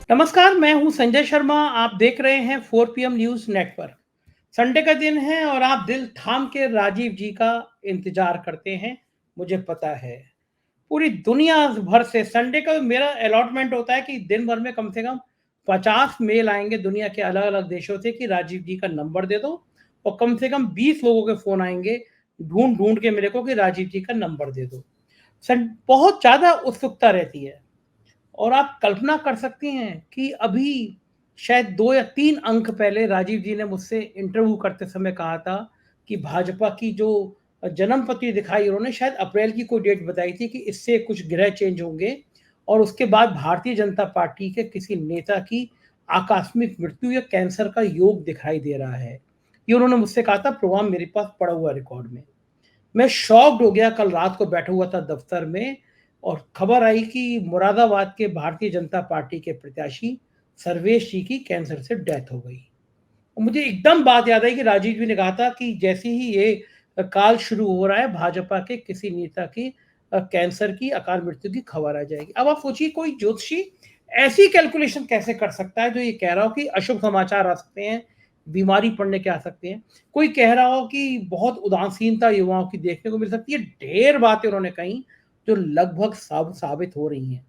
नमस्कार, मैं हूँ संजय शर्मा। आप देख रहे हैं 4 पीएम न्यूज़ नेटवर्क। संडे का दिन है और आप दिल थाम के राजीव जी का इंतज़ार करते हैं, मुझे पता है। पूरी दुनिया भर से संडे का मेरा अलॉटमेंट होता है कि दिन भर में कम से कम 50 मेल आएँगे दुनिया के अलग-अलग देशों से कि राजीव जी का नंबर दे दो और कम से कम 20 लोगों के फ़ोन आएँगे ढूँढ-ढूँढ के मेरे को कि राजीव जी का नंबर दे दो। बहुत ज़्यादा उत्सुकता रहती है। और आप कल्पना कर सकती हैं कि अभी शायद 2 या 3 अंक पहले राजीव जी ने मुझसे इंटरव्यू करते समय कहा था कि भाजपा की जो जन्मपत्री दिखाई उन्होंने शायद अप्रैल की कोई डेट बताई थी कि इससे कुछ ग्रह चेंज होंगे और उसके बाद भारतीय जनता पार्टी के किसी नेता की आकस्मिक मृत्यु या कैंसर का योग दिखाई दे रहा है। ये उन्होंने मुझसे कहा था, प्रोग्राम मेरे पास पड़ा हुआ है रिकॉर्ड में। मैं शॉक्ड हो गया, कल रात को बैठा हुआ था दफ्तर में और खबर आई कि मुरादाबाद के भारतीय जनता पार्टी के प्रत्याशी सर्वेश जी की कैंसर से डेथ हो गई। और मुझे एकदम बात याद आई कि राजीव जी ने कहा था कि जैसे ही ये काल शुरू हो रहा है, भाजपा के किसी नेता की कैंसर की अकाल मृत्यु की खबर आ जाएगी। अब आप सोचिए, कोई ज्योतिषी ऐसी कैलकुलेशन कैसे कर सकता है जो ये कह रहा हो कि अशुभ समाचार आ सकते हैं, बीमारी पड़ने के आ सकते हैं। कोई कह रहा हो कि बहुत उदासीनता युवाओं की देखने को मिल सकती है। ढेर बातें उन्होंने कही जो लगभग साबित हो रही हैं।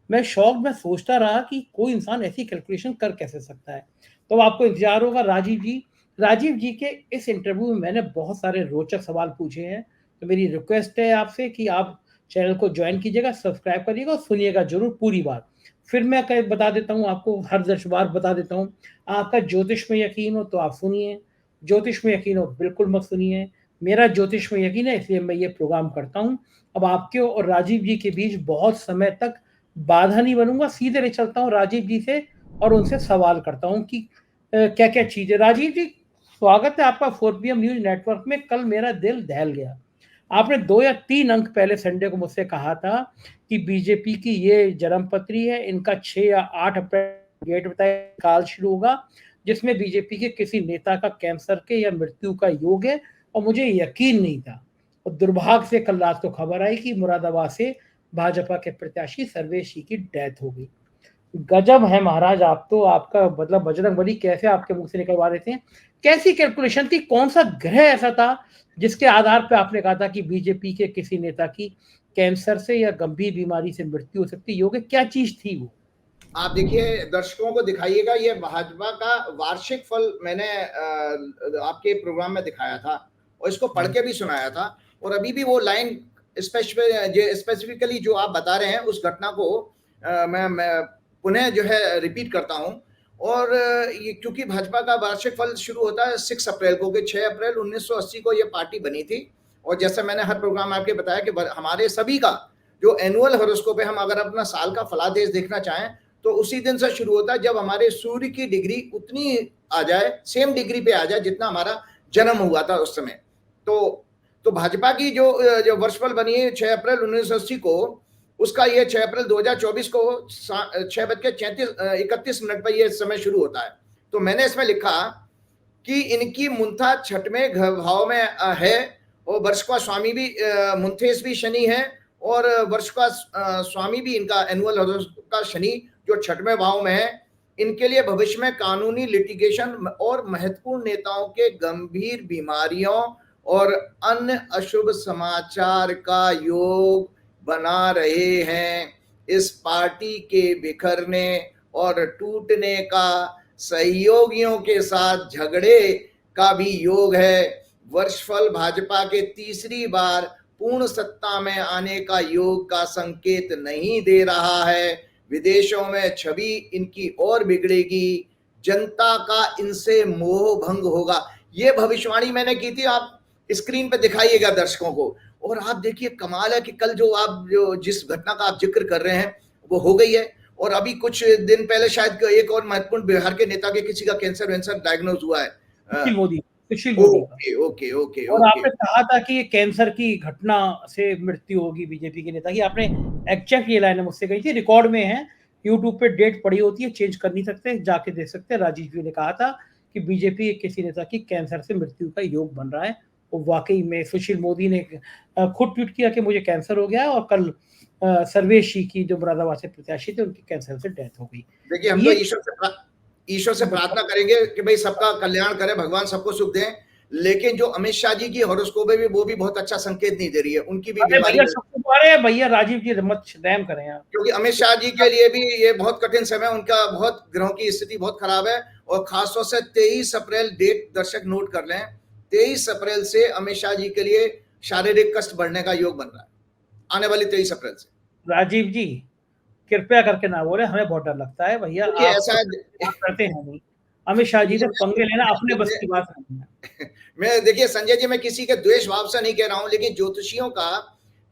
मैं शौक में सोचता रहा कि कोई इंसान ऐसी कैलकुलेशन कर कैसे सकता है। तो आपको इंतजार होगा राजीव जी के इस इंटरव्यू में मैंने बहुत सारे रोचक सवाल पूछे हैं। तो मेरी रिक्वेस्ट है आपसे कि आप चैनल को ज्वाइन कीजिएगा, सब्सक्राइब करिएगा और सुनिएगा जरूर पूरी बात। फिर मैं बता देता हूँ आपको, हर 10 बार बता देता हूँ। आपका ज्योतिष में यकीन हो तो आप सुनिए, ज्योतिष में यकीन हो बिल्कुल मत सुनिए। मेरा ज्योतिष में यकीन है, इसलिए मैं ये प्रोग्राम करता हूँ। अब आपके और राजीव जी के बीच बहुत समय तक बाधा नहीं बनूंगा, सीधे ले चलता हूँ राजीव जी से और उनसे सवाल करता हूँ कि क्या क्या चीजें। राजीव जी, स्वागत है आपका 4 पीएम न्यूज नेटवर्क में। कल मेरा दिल दहल गया। आपने 2 या 3 अंक पहले संडे को मुझसे कहा था कि बीजेपी की ये जन्मपत्री है, इनका 6 या 8 अप्रैल डेट बताया काल शुरू होगा जिसमें बीजेपी के किसी नेता का कैंसर के या मृत्यु का योग है। और मुझे यकीन नहीं था और दुर्भाग्य से कल रात को खबर आई कि मुरादाबाद से भाजपा के प्रत्याशी सर्वेश जी की डेथ हो गई। गजब है महाराज, आप तो, आपका मतलब बजरंगबली कैसे आपके मुंह से निकलवा देते हैं। कैसी कैलकुलेशन थी, कौन सा ग्रह ऐसा था जिसके आधार पर आपने कहा था कि बीजेपी के किसी नेता की कैंसर से या गंभीर बीमारी से मृत्यु हो सकती है? योग क्या चीज थी वो? आप देखिए, दर्शकों को दिखाइएगा, ये भाजपा का वार्षिक फल मैंने आपके प्रोग्राम में दिखाया था और इसको पढ़ के भी सुनाया था। और अभी भी वो लाइन स्पेसिफिकली जो आप बता रहे हैं उस घटना को मैं पुनः जो है रिपीट करता हूँ। और ये क्योंकि भाजपा का वार्षिक फल शुरू होता है 6 अप्रैल को, कि 6 अप्रैल 1980 को ये पार्टी बनी थी। और जैसे मैंने हर प्रोग्राम में आपके बताया कि हमारे सभी का जो एनुअल हॉरोस्कोप है, हम अगर अपना साल का फलादेश देखना चाहें तो उसी दिन से शुरू होता है जब हमारे सूर्य की डिग्री उतनी आ जाए, सेम डिग्री पे आ जाए जितना हमारा जन्म हुआ था उस समय। तो भाजपा की जो वर्षफल बनी है 6 अप्रैल 1980 को, उसका ये 6 अप्रैल 2024 को 6:31 पर ये समय शुरू होता है। तो मैंने इसमें लिखा कि इनकी मुंथा छठवें भाव में है और वर्ष का स्वामी भी मुंथेस भी शनि है और वर्ष का स्वामी भी इनका एनुअल का शनि जो छठवें भाव में है। इनके लिए भविष्य में कानूनी लिटिगेशन और महत्वपूर्ण नेताओं के गंभीर बीमारियों और अन्य अशुभ समाचार का योग बना रहे हैं। इस पार्टी के बिखरने और टूटने का सहयोगियों के साथ झगड़े का भी योग है। वर्षफल भाजपा के तीसरी बार पूर्ण सत्ता में आने का योग का संकेत नहीं दे रहा है। विदेशों में छवि इनकी और बिगड़ेगी, जनता का इनसे मोह भंग होगा। ये भविष्यवाणी मैंने की थी, आप स्क्रीन पे दिखाइएगा दर्शकों को। और आप देखिए, कमाल है कि कल जो जिस घटना का आप जिक्र कर रहे हैं वो हो गई है। और अभी कुछ दिन पहले शायद एक और महत्वपूर्ण बिहार के नेता के किसी का कैंसर डायग्नोज हुआ है। सुशील मोदी का। ओके ओके ओके और ओके। आपने कहा था कि ये कैंसर की घटना से मृत्यु होगी बीजेपी के नेता की। आपने एग्जैक्ट ये लाइन मुझसे कही थी, रिकॉर्ड में है, यूट्यूब पे डेट पड़ी होती है, चेंज कर नहीं सकते, जाके देख सकते हैं। राजीव जी ने कहा था कि बीजेपी के किसी नेता की कैंसर से मृत्यु का योग बन रहा है। वो वाकई में सुशील मोदी ने खुद ट्वीट किया कि मुझे कैंसर हो गया है और कल सर्वेश जी की, जो मुरादाबाद से प्रत्याशी थे, उनकी कैंसर से डेथ हो गई। देखिए, हम तो ईश्वर से प्रार्थना करेंगे कि भाई सबका कल्याण करे, भगवान सबको सुख दें। लेकिन जो अमित शाह जी की हॉरोस्कोप है, वो भी बहुत अच्छा संकेत नहीं दे रही है। उनकी भी बीमारी, अरे भैया राजीव जी मत रहम करें आप, क्योंकि अमित शाह जी के लिए भी ये बहुत कठिन समय, उनका बहुत ग्रहों की स्थिति बहुत खराब है। और खासतौर से 23 अप्रैल डेट दर्शक नोट कर लें, 23 अप्रैल से अमित शाह जी के लिए शारीरिक कष्ट बढ़ने का योग बन रहा है, आने वाली 23 अप्रैल से। राजीव जी कृपया करके ना बोले, हमें बहुत डर लगता है भैया, आप ऐसा करते हैं नहीं। अमित शाह जी से पंगे लेना अपने बस की बात नहीं है। मैं देखिए संजय जी, मैं किसी के द्वेष भाव से नहीं कह रहा हूं, लेकिन ज्योतिषियों का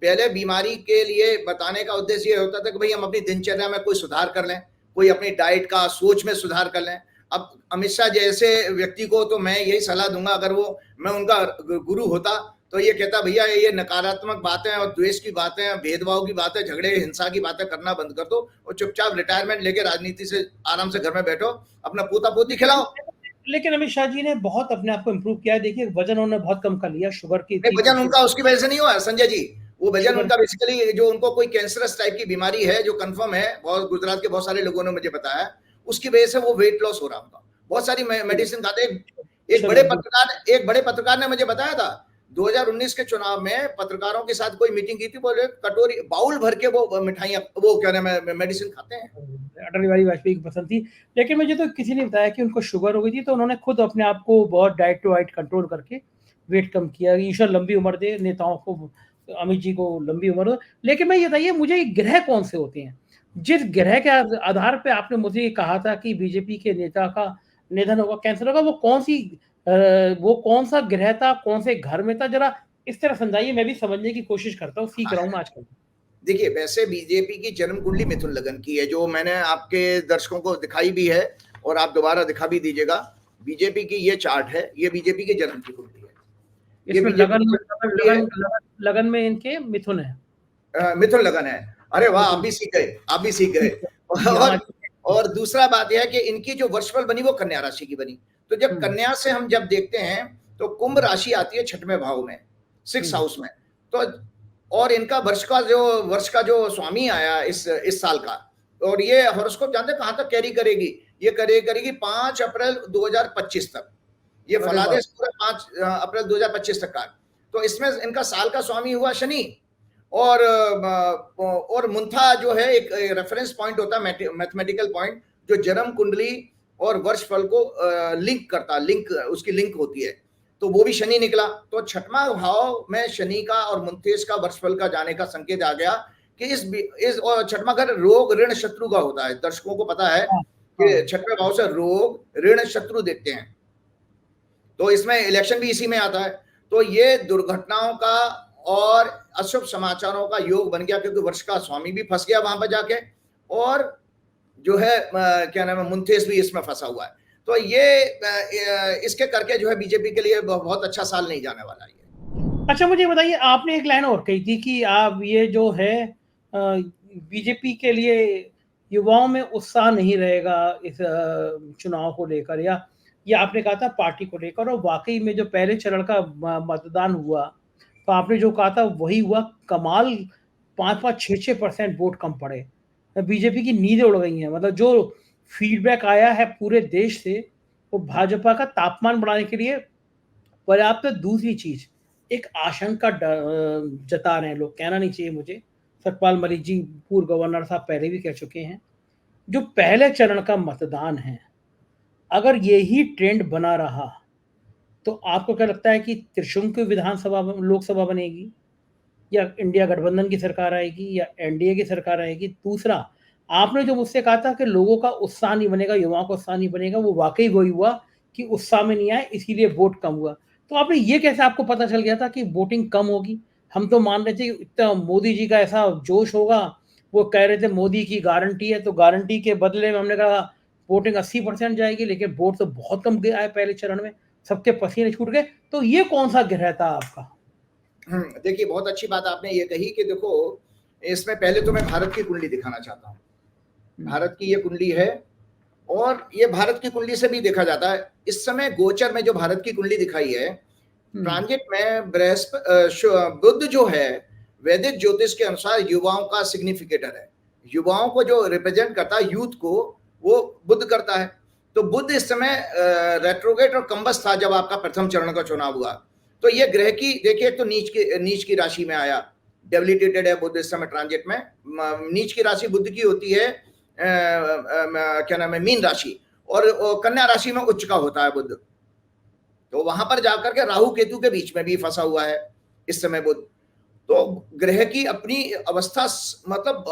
पहले बीमारी के लिए बताने का उद्देश्य ये होता था कि भाई हम अपनी दिनचर्या में कोई सुधार कर लें, कोई अपनी डाइट का, सोच में सुधार कर लें। अब अमित शाह जैसे व्यक्ति को तो मैं यही सलाह दूंगा, अगर वो मैं उनका गुरु होता तो ये कहता भैया ये नकारात्मक बातें और द्वेष की बातें, भेदभाव की बातें, झगड़े हिंसा की बातें करना बंद कर दो और चुपचाप रिटायरमेंट लेके राजनीति से आराम से घर में बैठो, अपना पोता पोती खिलाओ। लेकिन अमित शाह जी ने बहुत अपने आप को इम्प्रूव किया है। देखिए वजन उन्होंने बहुत कम कर लिया, शुगर की वजन उनका उसकी वजह से नहीं हुआ संजय जी, वो वजन उनका बेसिकली जो उनको कोई कैंसरस टाइप की बीमारी है जो कंफर्म है, बहुत गुजरात के बहुत सारे लोगों ने मुझे बताया, उसकी वजह से वो वेट लॉस हो रहा उनका। बहुत सारी मेडिसिन खाते। एक बड़े पत्रकार ने मुझे बताया था 2019 के चुनाव में पत्रकारों के साथ कोई मीटिंग की थी, बोले कटोरी बाउल भर के वो मिठाइयाँ, वो क्या नाम है, मेडिसिन खाते हैं। अटल बिहारी वाजपेयी की पसंद थी। लेकिन मुझे तो किसी ने बताया कि उनको शुगर हो गई थी, तो उन्होंने खुद अपने आप को बहुत डाइट टू वाइट कंट्रोल करके वेट कम किया। ईश्वर लंबी उम्र दे नेताओं को, अमित जी को लंबी उम्र हो। लेकिन मैं ये बताइए मुझे, ग्रह कौन से होते हैं? जिस ग्रह के आधार पे आपने मुझे कहा था कि बीजेपी के नेता का निधन होगा, कैंसर होगा, वो कौन सा ग्रह था, कौन से घर में था? जरा इस तरह समझाइए, मैं भी समझने की कोशिश करता हूँ, सीख रहा हूँ आजकल। देखिए वैसे बीजेपी की जन्म कुंडली मिथुन लगन की है, जो मैंने आपके दर्शकों को दिखाई भी है और आप दोबारा दिखा भी दीजिएगा। बीजेपी की ये चार्ट है, ये बीजेपी की जन्म की कुंडली है। इसमें लगन में इनके मिथुन है, मिथुन लगन है। अरे वाह, आप भी सीख गए। और दूसरा बात यह है कि इनकी जो वर्षफल बनी वो कन्या राशि की बनी। तो जब कन्या से हम जब देखते हैं तो कुंभ राशि आती है 6वें भाव में, 6 हाउस में। तो और इनका वर्ष का जो स्वामी आया इस साल का, और ये हॉरोस्कोप जानते कहां तक कैरी करेगी? ये करेगी 5 अप्रैल 2025 तक। ये फलादेश पूरा 5 अप्रैल 2025 तक का। तो इसमें इनका साल का स्वामी हुआ शनि, और मुंथा जो है एक रेफरेंस पॉइंट होता है, मैथमेटिकल पॉइंट, जो जन्म कुंडली और वर्ष फल को लिंक करता, उसकी लिंक होती है। तो वो भी शनि निकला। तो 6वां भाव में शनि का और मुंथेश का वर्षफल का जाने का संकेत आ गया कि इस और 6वां घर रोग ऋण शत्रु का होता है। दर्शकों को पता है कि 6वें भाव से रोग ऋण शत्रु देखते हैं, तो इसमें इलेक्शन भी इसी में आता है। तो ये दुर्घटनाओं का और अशुभ समाचारों का योग बन गया, क्योंकि वर्ष का स्वामी भी फंस गया वहां पर जाके, और जो है क्या नाम है, मुंथेश भी इसमें फंसा हुआ है। तो ये इसके करके जो है बीजेपी के लिए बहुत अच्छा साल नहीं जाने वाला है। अच्छा मुझे बताइए, आपने एक लाइन और कही थी कि आप ये जो है बीजेपी के लिए युवाओं में उत्साह नहीं रहेगा इस चुनाव को लेकर, या आपने कहा था पार्टी को लेकर, और वाकई में जो पहले चरण का मतदान हुआ तो आपने जो कहा था वही हुआ। कमाल 5-5, 6-6% वोट कम पड़े, बीजेपी की नींदें उड़ गई हैं। मतलब जो फीडबैक आया है पूरे देश से, वो भाजपा का तापमान बढ़ाने के लिए पर्याप्त। दूसरी चीज, एक आशंका जता रहे हैं लोग, कहना नहीं चाहिए मुझे, सतपाल मलिक जी पूर्व गवर्नर साहब पहले भी कह चुके हैं, जो पहले चरण का मतदान है, अगर यही ट्रेंड बना रहा तो आपको क्या लगता है कि त्रिशंकु विधानसभा लोकसभा बनेगी, या इंडिया गठबंधन की सरकार आएगी, या एनडीए की सरकार आएगी? दूसरा, आपने जो मुझसे कहा था कि लोगों का उत्साह नहीं बनेगा, युवाओं का उत्साह नहीं बनेगा, वो वाकई वही हुआ कि उत्साह में नहीं आए, इसीलिए वोट कम हुआ। तो आपने ये कैसे, आपको पता चल गया था कि वोटिंग कम होगी? हम तो मान रहे थे कि इतना मोदी जी का ऐसा जोश होगा, वो कह रहे थे मोदी की गारंटी है, तो गारंटी के बदले में हमने कहा वोटिंग 80% जाएगी, लेकिन वोट तो बहुत कम आए पहले चरण में, सबके पसीने छूट गए। तो ये कौन सा ग्रह था आपका? देखिए बहुत अच्छी बात आपने ये कही कि देखो, इसमें पहले तो मैं भारत की कुंडली दिखाना चाहता हूँ। भारत की ये कुंडली है, और ये भारत की कुंडली से भी देखा जाता है। इस समय गोचर में जो भारत की कुंडली दिखाई है, ट्रांजिट में बुध जो है वैदिक ज्योतिष के अनुसार युवाओं का सिग्निफिकेटर है। युवाओं को जो रिप्रेजेंट करता है, यूथ को, वो बुध करता है। तो बुध इस समय रेट्रोगेट और कंबस था जब आपका प्रथम चरण का चुनाव हुआ। तो ये ग्रह की देखिए, तो नीच की राशि में आया, डेबिलिटेटेड है बुध इस समय ट्रांजिट में। नीच की राशि बुध की होती है क्या नाम है, मीन राशि, और कन्या राशि में उच्च का होता है बुध। तो वहां पर जाकर के राहु केतु के बीच में भी फंसा हुआ है इस समय बुध। तो ग्रह की अपनी अवस्था मतलब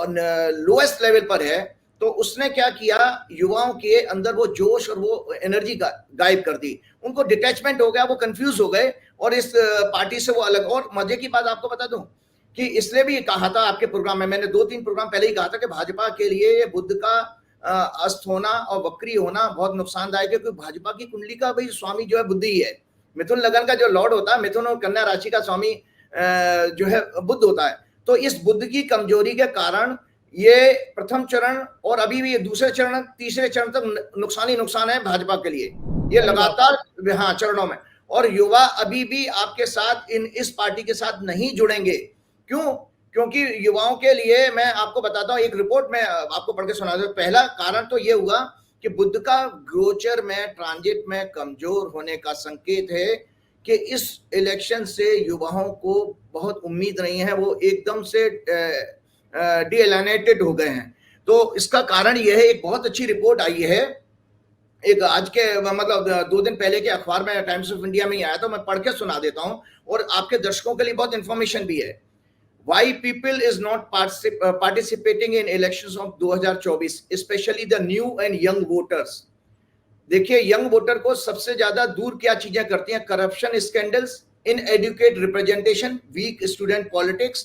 लोएस्ट लेवल पर है। तो उसने क्या किया, युवाओं के अंदर वो जोश और वो एनर्जी गायब कर दी, उनको डिटैचमेंट हो गया, वो कंफ्यूज हो गए और इस पार्टी से वो अलग। और मजे की बात आपको बता दूं कि इसलिए भी कहा था आपके प्रोग्राम में, मैंने 2-3 प्रोग्राम पहले ही कहा था कि भाजपा के लिए ये बुध का अस्त होना और वक्री होना बहुत नुकसानदायक है, क्योंकि भाजपा की कुंडली का भाई स्वामी जो है बुध ही है। मिथुन लगन का जो लॉर्ड होता है, मिथुन और कन्या राशि का स्वामी जो है बुध होता है। तो इस बुध की कमजोरी के कारण ये प्रथम चरण और अभी भी ये दूसरे चरण तीसरे चरण तक नुकसान ही नुकसान है भाजपा के लिए, ये लगातार हाँ चरणों में। और युवा अभी भी आपके साथ इस पार्टी के साथ नहीं जुड़ेंगे। क्यों? क्योंकि युवाओं के लिए मैं आपको बताता हूँ, एक रिपोर्ट में आपको पढ़ के सुना दूं। पहला कारण तो ये हुआ कि बुध का गोचर में ट्रांजिट में कमजोर होने का संकेत है कि इस इलेक्शन से युवाओं को बहुत उम्मीद नहीं है, वो एकदम से डीएलाइनेटेड हो गए हैं। तो इसका कारण यह है, एक बहुत अच्छी रिपोर्ट आई है, एक आज के मतलब 2 दिन पहले के अखबार में टाइम्स ऑफ इंडिया में ही आया, तो मैं पढ़ के सुना देता हूं और आपके दर्शकों के लिए बहुत इंफॉर्मेशन भी है। Why people is not participating in elections of 2024, especially the new and young voters। देखिए, यंग वोटर को सबसे ज्यादा दूर क्या चीजें करती हैं? Corruption scandals, inadequate representation, weak student politics,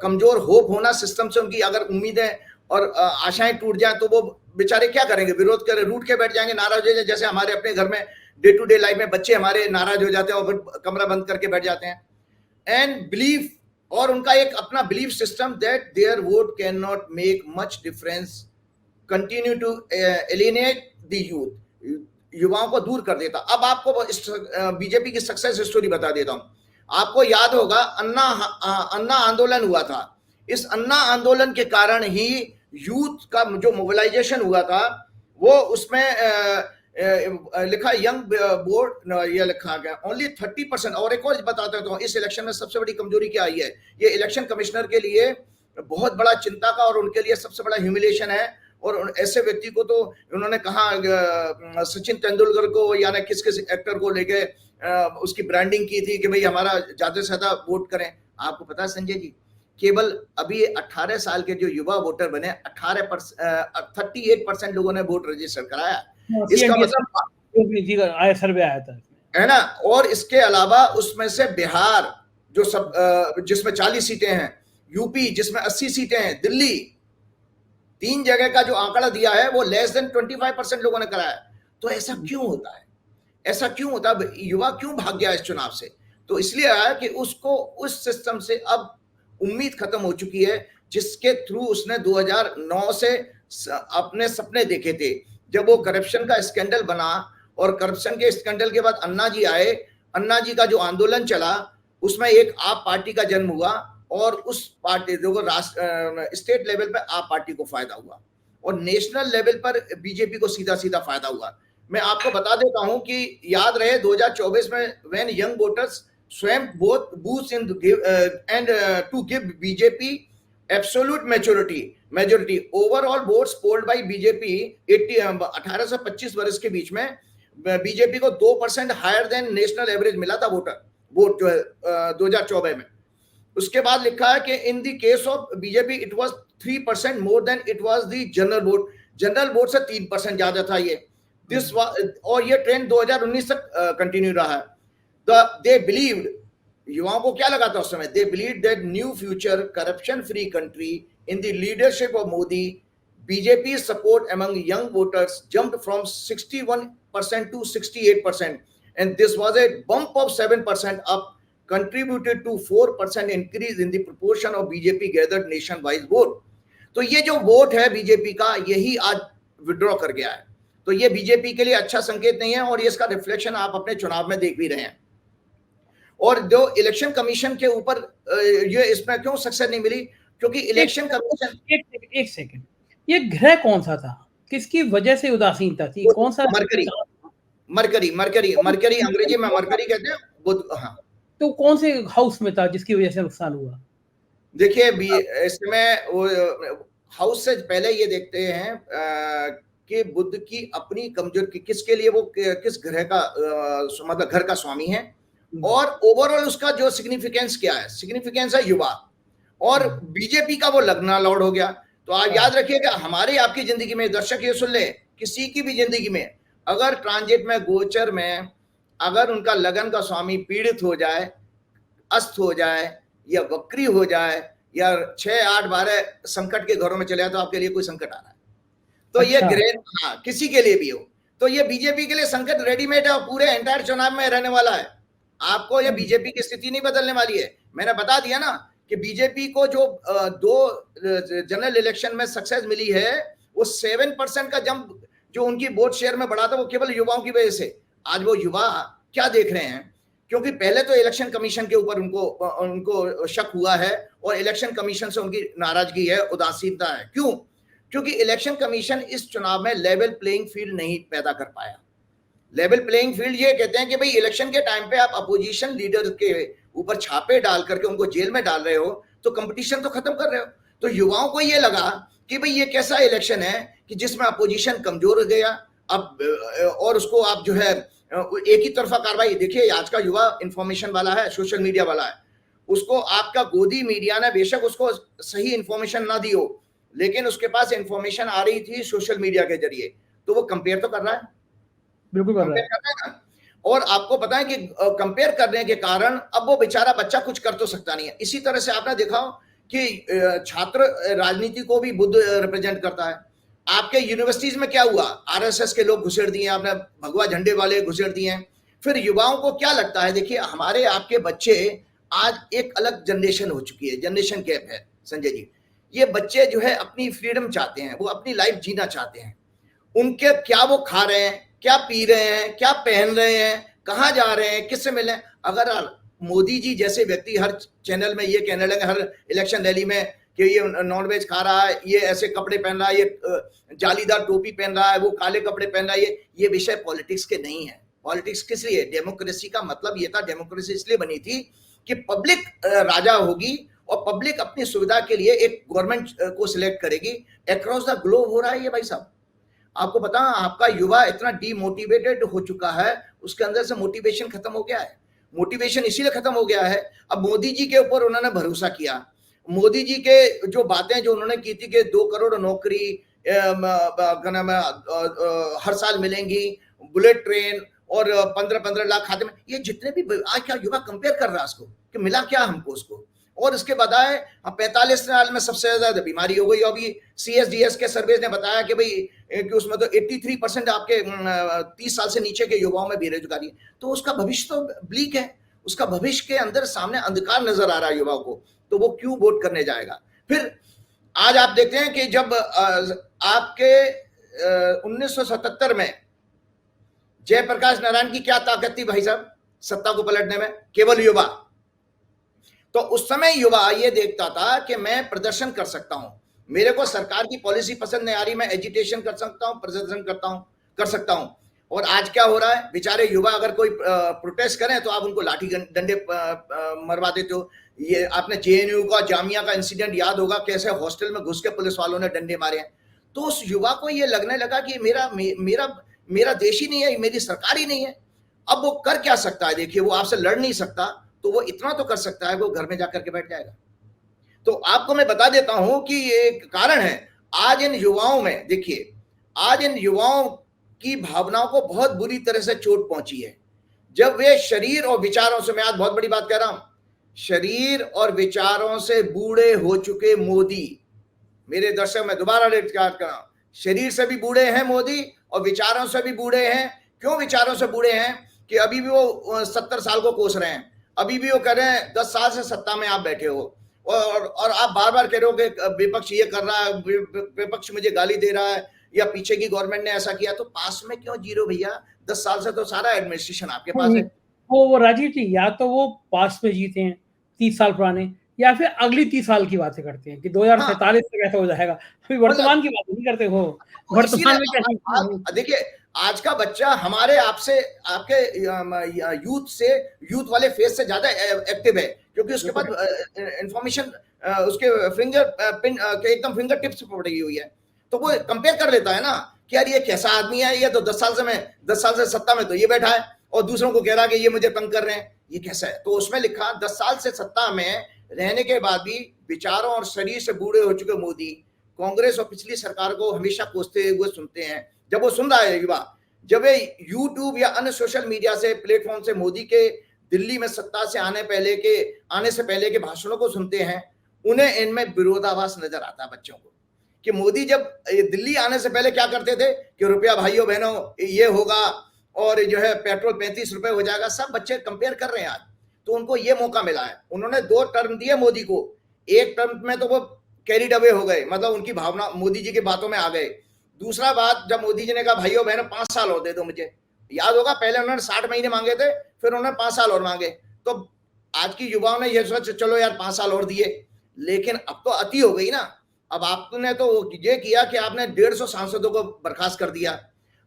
कमजोर होप होना सिस्टम से, उनकी अगर उम्मीदें और आशाएं टूट जाए तो वो बेचारे क्या करेंगे? विरोध करें, रूठ के बैठ जाएंगे, नाराज हो जाएंगे। जैसे हमारे अपने घर में डे टू डे लाइफ में बच्चे हमारे नाराज हो जाते हैं और फिर कमरा बंद करके बैठ जाते हैं। एंड बिलीव, और उनका एक अपना belief system that their vote cannot make much difference continue to alienate the youth, युवाओं को दूर कर देता। अब आपको बीजेपी की सक्सेस स्टोरी बता देता हूं। आपको याद होगा अन्ना आंदोलन हुआ था। इस अन्ना आंदोलन के कारण ही यूथ का जो मोबिलाइजेशन हुआ था, वो उसमें लिखा यंग बोर्ड, ये लिखा गया ओनली 30%। और एक और बताते हैं, तो इस इलेक्शन में सबसे बड़ी कमजोरी क्या आई है? ये इलेक्शन कमिश्नर के लिए बहुत बड़ा चिंता का और उनके लिए सबसे बड़ा ह्यूमिलेशन है। और ऐसे व्यक्ति को तो उन्होंने कहा, सचिन तेंदुलकर को या ना किस किस एक्टर को लेके उसकी ब्रांडिंग की थी कि भाई हमारा ज्यादा से ज्यादा वोट करें। आपको पता है संजय जी, केवल अभी 18 साल के जो युवा वोटर बने, 38% लोगों ने वोट रजिस्टर कराया। इसका मतलब आया, सर्वे आया था, है ना। और इसके अलावा उसमें से बिहार जो सब जिसमें 40 सीटें हैं, यूपी जिसमें 80 सीटें हैं, दिल्ली, 3 जगह का जो आंकड़ा दिया है वो लेस देन 25% लोगों ने कराया। तो ऐसा क्यों होता है? ऐसा क्यों होता है? युवा क्यों भाग गया इस चुनाव से? तो इसलिए आया कि उसको उस सिस्टम से अब उम्मीद खत्म हो चुकी है, जिसके थ्रू उसने 2009 से अपने सपने देखे थे, जब वो करप्शन का स्कैंडल बना। और करप्शन के स्कैंडल के बाद अन्ना जी आए, अन्ना जी का जो आंदोलन चला, उसमें एक आप पार्टी का जन्म हुआ और उस पार्टी जो स्टेट लेवल पे आप पार्टी को फायदा हुआ और नेशनल लेवल पर बीजेपी को सीधा सीधा फायदा हुआ। मैं आपको बता देता हूं कि याद रहे 2024 में व्हेन यंग वोटर्स स्वयं both boost in and to give BJP absolute majority overall votes polled by BJP 18 से 25 वर्ष के बीच में बीजेपी को 2% हायर देन नेशनल एवरेज मिला था वोट जो है 2024 में। उसके बाद लिखा है कि in the case of BJP it was 3% more than it was the general vote से 3% ज्यादा था ये। और ये ट्रेंड 2019 तक कंटिन्यू रहा है। दे बिलीव्ड, युवाओं को क्या लगा था उस समय? They believe that new future corruption free country in the leadership of Modi, BJP support among young voters jumped from 61% to 68%, and this was a bump of 7% up, contributed to 4% increase in the proportion of BJP gathered nationwide vote। तो ये जो vote है BJP का, यही आज withdraw कर गया है। तो ये बीजेपी के लिए अच्छा संकेत नहीं है और ये इसका रिफ्लेक्शन आप अपने चुनाव में देख भी रहे हैं। और जो इलेक्शन कमीशन के ऊपर ये इसमें क्यों सक्सेस नहीं मिली, क्योंकि इलेक्शन कमीशन एक सेकंड, ये ग्रह कौन सा था, किसकी वजह से उदासीनता थी, कौन सा? मरकरी मरकरी मरकरी मरकरी अंग्रेजी में मरकरी कहते हैं बुध। हाँ, तो कौन से हाउस में था जिसकी वजह से नुकसान हुआ? देखिए इसमें हाउस से पहले ये देखते हैं कि बुध की अपनी कमजोरी किसके लिए, वो किस ग्रह का मतलब घर का स्वामी है, और ओवरऑल उसका जो सिग्निफिकेंस क्या है, सिग्निफिकेंस है युवा, और बीजेपी का वो लगना लॉर्ड हो गया। तो आप याद रखिएगा, हमारी आपकी जिंदगी में, दर्शक ये सुन ले, किसी की भी जिंदगी में अगर ट्रांजिट में, गोचर में अगर उनका लगन का स्वामी पीड़ित हो जाए, अस्त हो जाए, या वक्री हो जाए, या 6, 8, 12 संकट के घरों में चले जाए, तो आपके लिए कोई संकट आ रहा है, तो ये ग्रेड, हाँ, किसी के लिए भी हो, तो ये बीजेपी के लिए संकट रेडीमेड है और पूरे एंटायर चुनाव में रहने वाला है। आपको ये बीजेपी की स्थिति नहीं बदलने वाली है। मैंने बता दिया ना कि बीजेपी को जो 2 जनरल इलेक्शन में सक्सेस मिली है, वो 7% का जंप जो उनकी वोट शेयर में बढ़ा था, वो केवल युवाओं की वजह से। आज वो युवा क्या देख रहे हैं, क्योंकि पहले तो इलेक्शन कमीशन के ऊपर उनको शक हुआ है, और इलेक्शन कमीशन से उनकी नाराजगी है, उदासीनता है। क्यों? क्योंकि इलेक्शन कमीशन इस चुनाव में लेवल प्लेइंग फील्ड नहीं पैदा कर पाया। लेवल प्लेइंग फील्ड ये कहते हैं कि भाई इलेक्शन के टाइम पे आप अपोजिशन लीडर के ऊपर छापे डाल करके उनको जेल में डाल रहे हो, तो कंपटीशन तो खत्म कर रहे हो। तो युवाओं को ये लगा कि भाई ये कैसा इलेक्शन है कि जिसमें अपोजिशन कमजोर हो गया, अब और उसको आप जो है एक ही तरफा कार्रवाई। देखिए आज का युवा इंफॉर्मेशन वाला है, सोशल मीडिया वाला है, उसको आपका गोदी मीडिया ने बेशक उसको सही इंफॉर्मेशन ना दी हो, लेकिन उसके पास इंफॉर्मेशन आ रही थी सोशल मीडिया के जरिए, तो वो कंपेयर तो कर रहा है, बिल्कुल कर रहा है ना। और आपको पता है कि कंपेयर करने के कारण अब वो बेचारा बच्चा कुछ कर तो सकता नहीं है। इसी तरह से आपने देखा हो कि छात्र राजनीति को भी बुद्ध रिप्रेजेंट करता है। आपके यूनिवर्सिटीज में क्या हुआ, आरएसएस के लोग घुसेड़ दिए, आपने भगवा झंडे वाले घुसेड़ दिए। फिर युवाओं को क्या लगता है, देखिए हमारे आपके बच्चे आज एक अलग जनरेशन हो चुकी है, जनरेशन गैप है संजय जी। ये बच्चे जो है अपनी फ्रीडम चाहते हैं, वो अपनी लाइफ जीना चाहते हैं। उनके क्या वो खा रहे हैं, क्या पी रहे हैं, क्या पहन रहे हैं, कहाँ जा रहे हैं, किससे मिले। अगर मोदी जी जैसे व्यक्ति हर चैनल में ये कहने लगे, हर इलेक्शन रैली में, कि ये नॉनवेज खा रहा है, ये ऐसे कपड़े पहन रहा है, ये जालीदार टोपी पहन रहा है, वो काले कपड़े पहन रहा है, ये विषय पॉलिटिक्स के नहीं है। पॉलिटिक्स किस लिए? डेमोक्रेसी का मतलब ये था, डेमोक्रेसी इसलिए बनी थी कि पब्लिक राजा होगी और पब्लिक अपनी सुविधा के लिए एक गवर्नमेंट को सिलेक्ट करेगी। अक्रॉस द ग्लोब हो रहा है ये भाई साहब। आपको पता, आपका युवा इतना डीमोटिवेटेड हो चुका है, उसके अंदर से मोटिवेशन खत्म हो गया है। मोटिवेशन इसीलिए खत्म हो गया है, अब मोदी जी के ऊपर उन्होंने भरोसा किया। मोदी जी के जो बातें जो उन्होंने की थी कि 2 करोड़ नौकरी हर साल मिलेंगी, बुलेट ट्रेन और 15-15 लाख खाते में, ये जितने भी आज क्या युवा कंपेयर कर रहा है उसको कि मिला क्या हमको उसको। और इसके बाद 45 साल में सबसे ज्यादा बीमारी हो गई। अभी CSDS के सर्वे ने बताया कि भाई कि उसमें तो 83% आपके 30 साल से नीचे के युवाओं में बेरोजगारी है। तो उसका भविष्य तो ब्लीक है, उसका भविष्य के अंदर सामने अंधकार नजर आ रहा है युवाओं को, तो वो क्यों वोट करने जाएगा। फिर आज आप देखते हैं कि जब आपके 1977 में जयप्रकाश नारायण की क्या ताकत थी भाई साहब सत्ता को पलटने में? केवल युवा। तो उस समय युवा ये देखता था कि मैं प्रदर्शन कर सकता हूं, मेरे को सरकार की पॉलिसी पसंद नहीं आ रही, मैं एजिटेशन कर सकता हूं, प्रदर्शन कर सकता हूं। और आज क्या हो रहा है, बेचारे युवा अगर कोई प्रोटेस्ट करें तो आप उनको लाठी डंडे मरवा देते हो। ये आपने JNU का, जामिया का इंसिडेंट याद होगा, कैसे हॉस्टल में घुस के पुलिस वालों ने डंडे मारे हैं। तो उस युवा को ये लगने लगा कि मेरा देश ही नहीं है, मेरी सरकार ही नहीं है। अब वो कर क्या सकता है? देखिए वो आपसे लड़ नहीं सकता, तो वो इतना तो कर सकता है, वो घर में जाकर के बैठ जाएगा। तो आपको मैं बता देता हूं कि ये एक कारण है आज इन युवाओं में। देखिए आज इन युवाओं की भावनाओं को बहुत बुरी तरह से चोट पहुंची है, जब वे शरीर और विचारों से, मैं आज बहुत बड़ी बात कह रहा हूं, शरीर और विचारों से बूढ़े हो चुके मोदी, मेरे दर्शक मैं दोबारा रिकॉर्ड कर रहा हूं, शरीर से भी बूढ़े हैं मोदी और विचारों से भी बूढ़े हैं। क्यों विचारों से बूढ़े हैं? कि अभी भी वो 70 साल को कोस रहे हैं, अभी भी वो कह रहे हैं 10 साल से सत्ता में आप बैठे हो, और आप बार बार कह रहे हो कि विपक्ष ये कर रहा है, विपक्ष मुझे गाली दे रहा है, या पीछे की गवर्नमेंट ने ऐसा किया। तो पास में क्यों जीरो भैया? 10 साल से तो सारा एडमिनिस्ट्रेशन आपके पास है। वो राजीव जी, या तो वो पास्ट में जीते हैं 30 साल पुराने, या फिर अगली 30 साल की बातें करते हैं कि हाँ, 2047 तक ऐसा हो जाएगा। अभी मतलब वर्तमान की बात नहीं करते वो। तो इसीलिए वर्तमान में क्या आप देखिए, आज का बच्चा हमारे आपसे, आपके यूथ से, यूथ वाले फेज से ज्यादा एक्टिव है, क्योंकि उसके पास इंफॉर्मेशन उसके फिंगर पिन के एकदम फिंगर टिप्स पर पड़ी हुई है। तो वो कंपेयर कर लेता है ना कि यार ये कैसा आदमी है, ये तो 10 साल से सत्ता में तो ये बैठा है, और दूसरों को कह रहा है कि ये मुझे तंग कर रहे हैं, ये कैसा है। तो उसमें लिखा 10 साल से सत्ता में रहने के बाद भी विचारों और शरीर से बूढ़े हो चुके मोदी कांग्रेस और पिछली सरकार को हमेशा कोसते हुए सुनते हैं। जब वो सुन रहा है युवा, जब वे यूट्यूब या अन्य सोशल मीडिया से प्लेटफॉर्म से मोदी के दिल्ली में सत्ता से आने से पहले के भाषणों को सुनते हैं, उन्हें इनमें विरोधाभास नजर आता है बच्चों को, कि मोदी जब दिल्ली आने से पहले क्या करते थे कि रुपया भाइयों बहनों ये होगा, और जो है पेट्रोल 35 रुपए हो जाएगा। सब बच्चे कंपेयर कर रहे हैं आज। तो उनको ये मौका मिला है, उन्होंने 2 टर्म दिए मोदी को। एक टर्म में तो वो कैरिड अवे हो गए, मतलब उनकी भावना मोदी जी की बातों में आ गए। दूसरा बात, जब मोदी जी ने कहा भाइयों बहनों 5 साल और दे दो मुझे, याद होगा पहले उन्होंने 60 महीने मांगे थे, फिर उन्होंने 5 साल और मांगे। तो आज की युवाओं ने ये सोचा चलो यार 5 साल और दिए, लेकिन अब तो अति हो गई ना। अब आपने तो ये किया कि आपने 150 सांसदों को बर्खास्त कर दिया,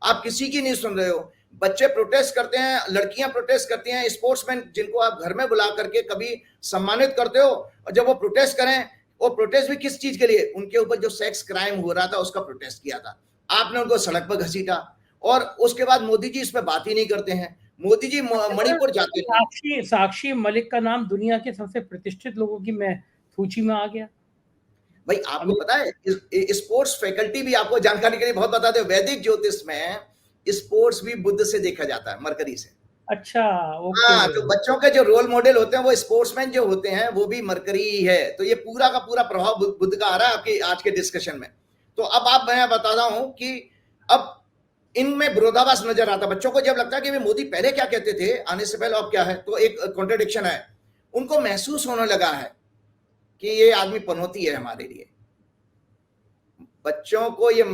आप किसी की नहीं सुन रहे हो। बच्चे प्रोटेस्ट करते हैं, लड़कियां प्रोटेस्ट करती हैं, स्पोर्ट्समैन जिनको आप घर में बुला करके कभी सम्मानित करते हो, और जब वो प्रोटेस्ट करें, और प्रोटेस्ट भी किस चीज के लिए, उनके ऊपर जो सेक्स क्राइम हो रहा था उसका प्रोटेस्ट किया था, आपने उनको सड़क पर घसीटा। और उसके बाद मोदी जी इस पर बात ही नहीं करते हैं। मोदी जी मणिपुर जाते थे। साक्षी मलिक का नाम दुनिया के सबसे प्रतिष्ठित लोगों की मैं सूची में आ गया। भाई आपको पता है, स्पोर्ट्स फैकल्टी भी आपको जानकारी के लिए बहुत बताते हैं, वैदिक ज्योतिष में स्पोर्ट्स भी बुध से देखा जाता है, मरकरी से। अच्छा, ओके। हाँ, तो बच्चों के जो रोल मॉडल होते हैं वो स्पोर्ट्समैन जो होते हैं वो भी मरकरी ही है। तो ये पूरा का पूरा प्रभाव बुध का आ रहा है आपके आज के डिस्कशन में। तो अब आप मैं बता रहा हूं कि अब इनमें विरोधाभास नजर आता है बच्चों को। जब लगता है कि मोदी पहले क्या कहते थे आने से पहले, अब क्या है, तो एक कॉन्ट्रडिक्शन है। उनको महसूस होने लगा है कि ये आदमी पनौती है हमारे लिए। बच्चों को ये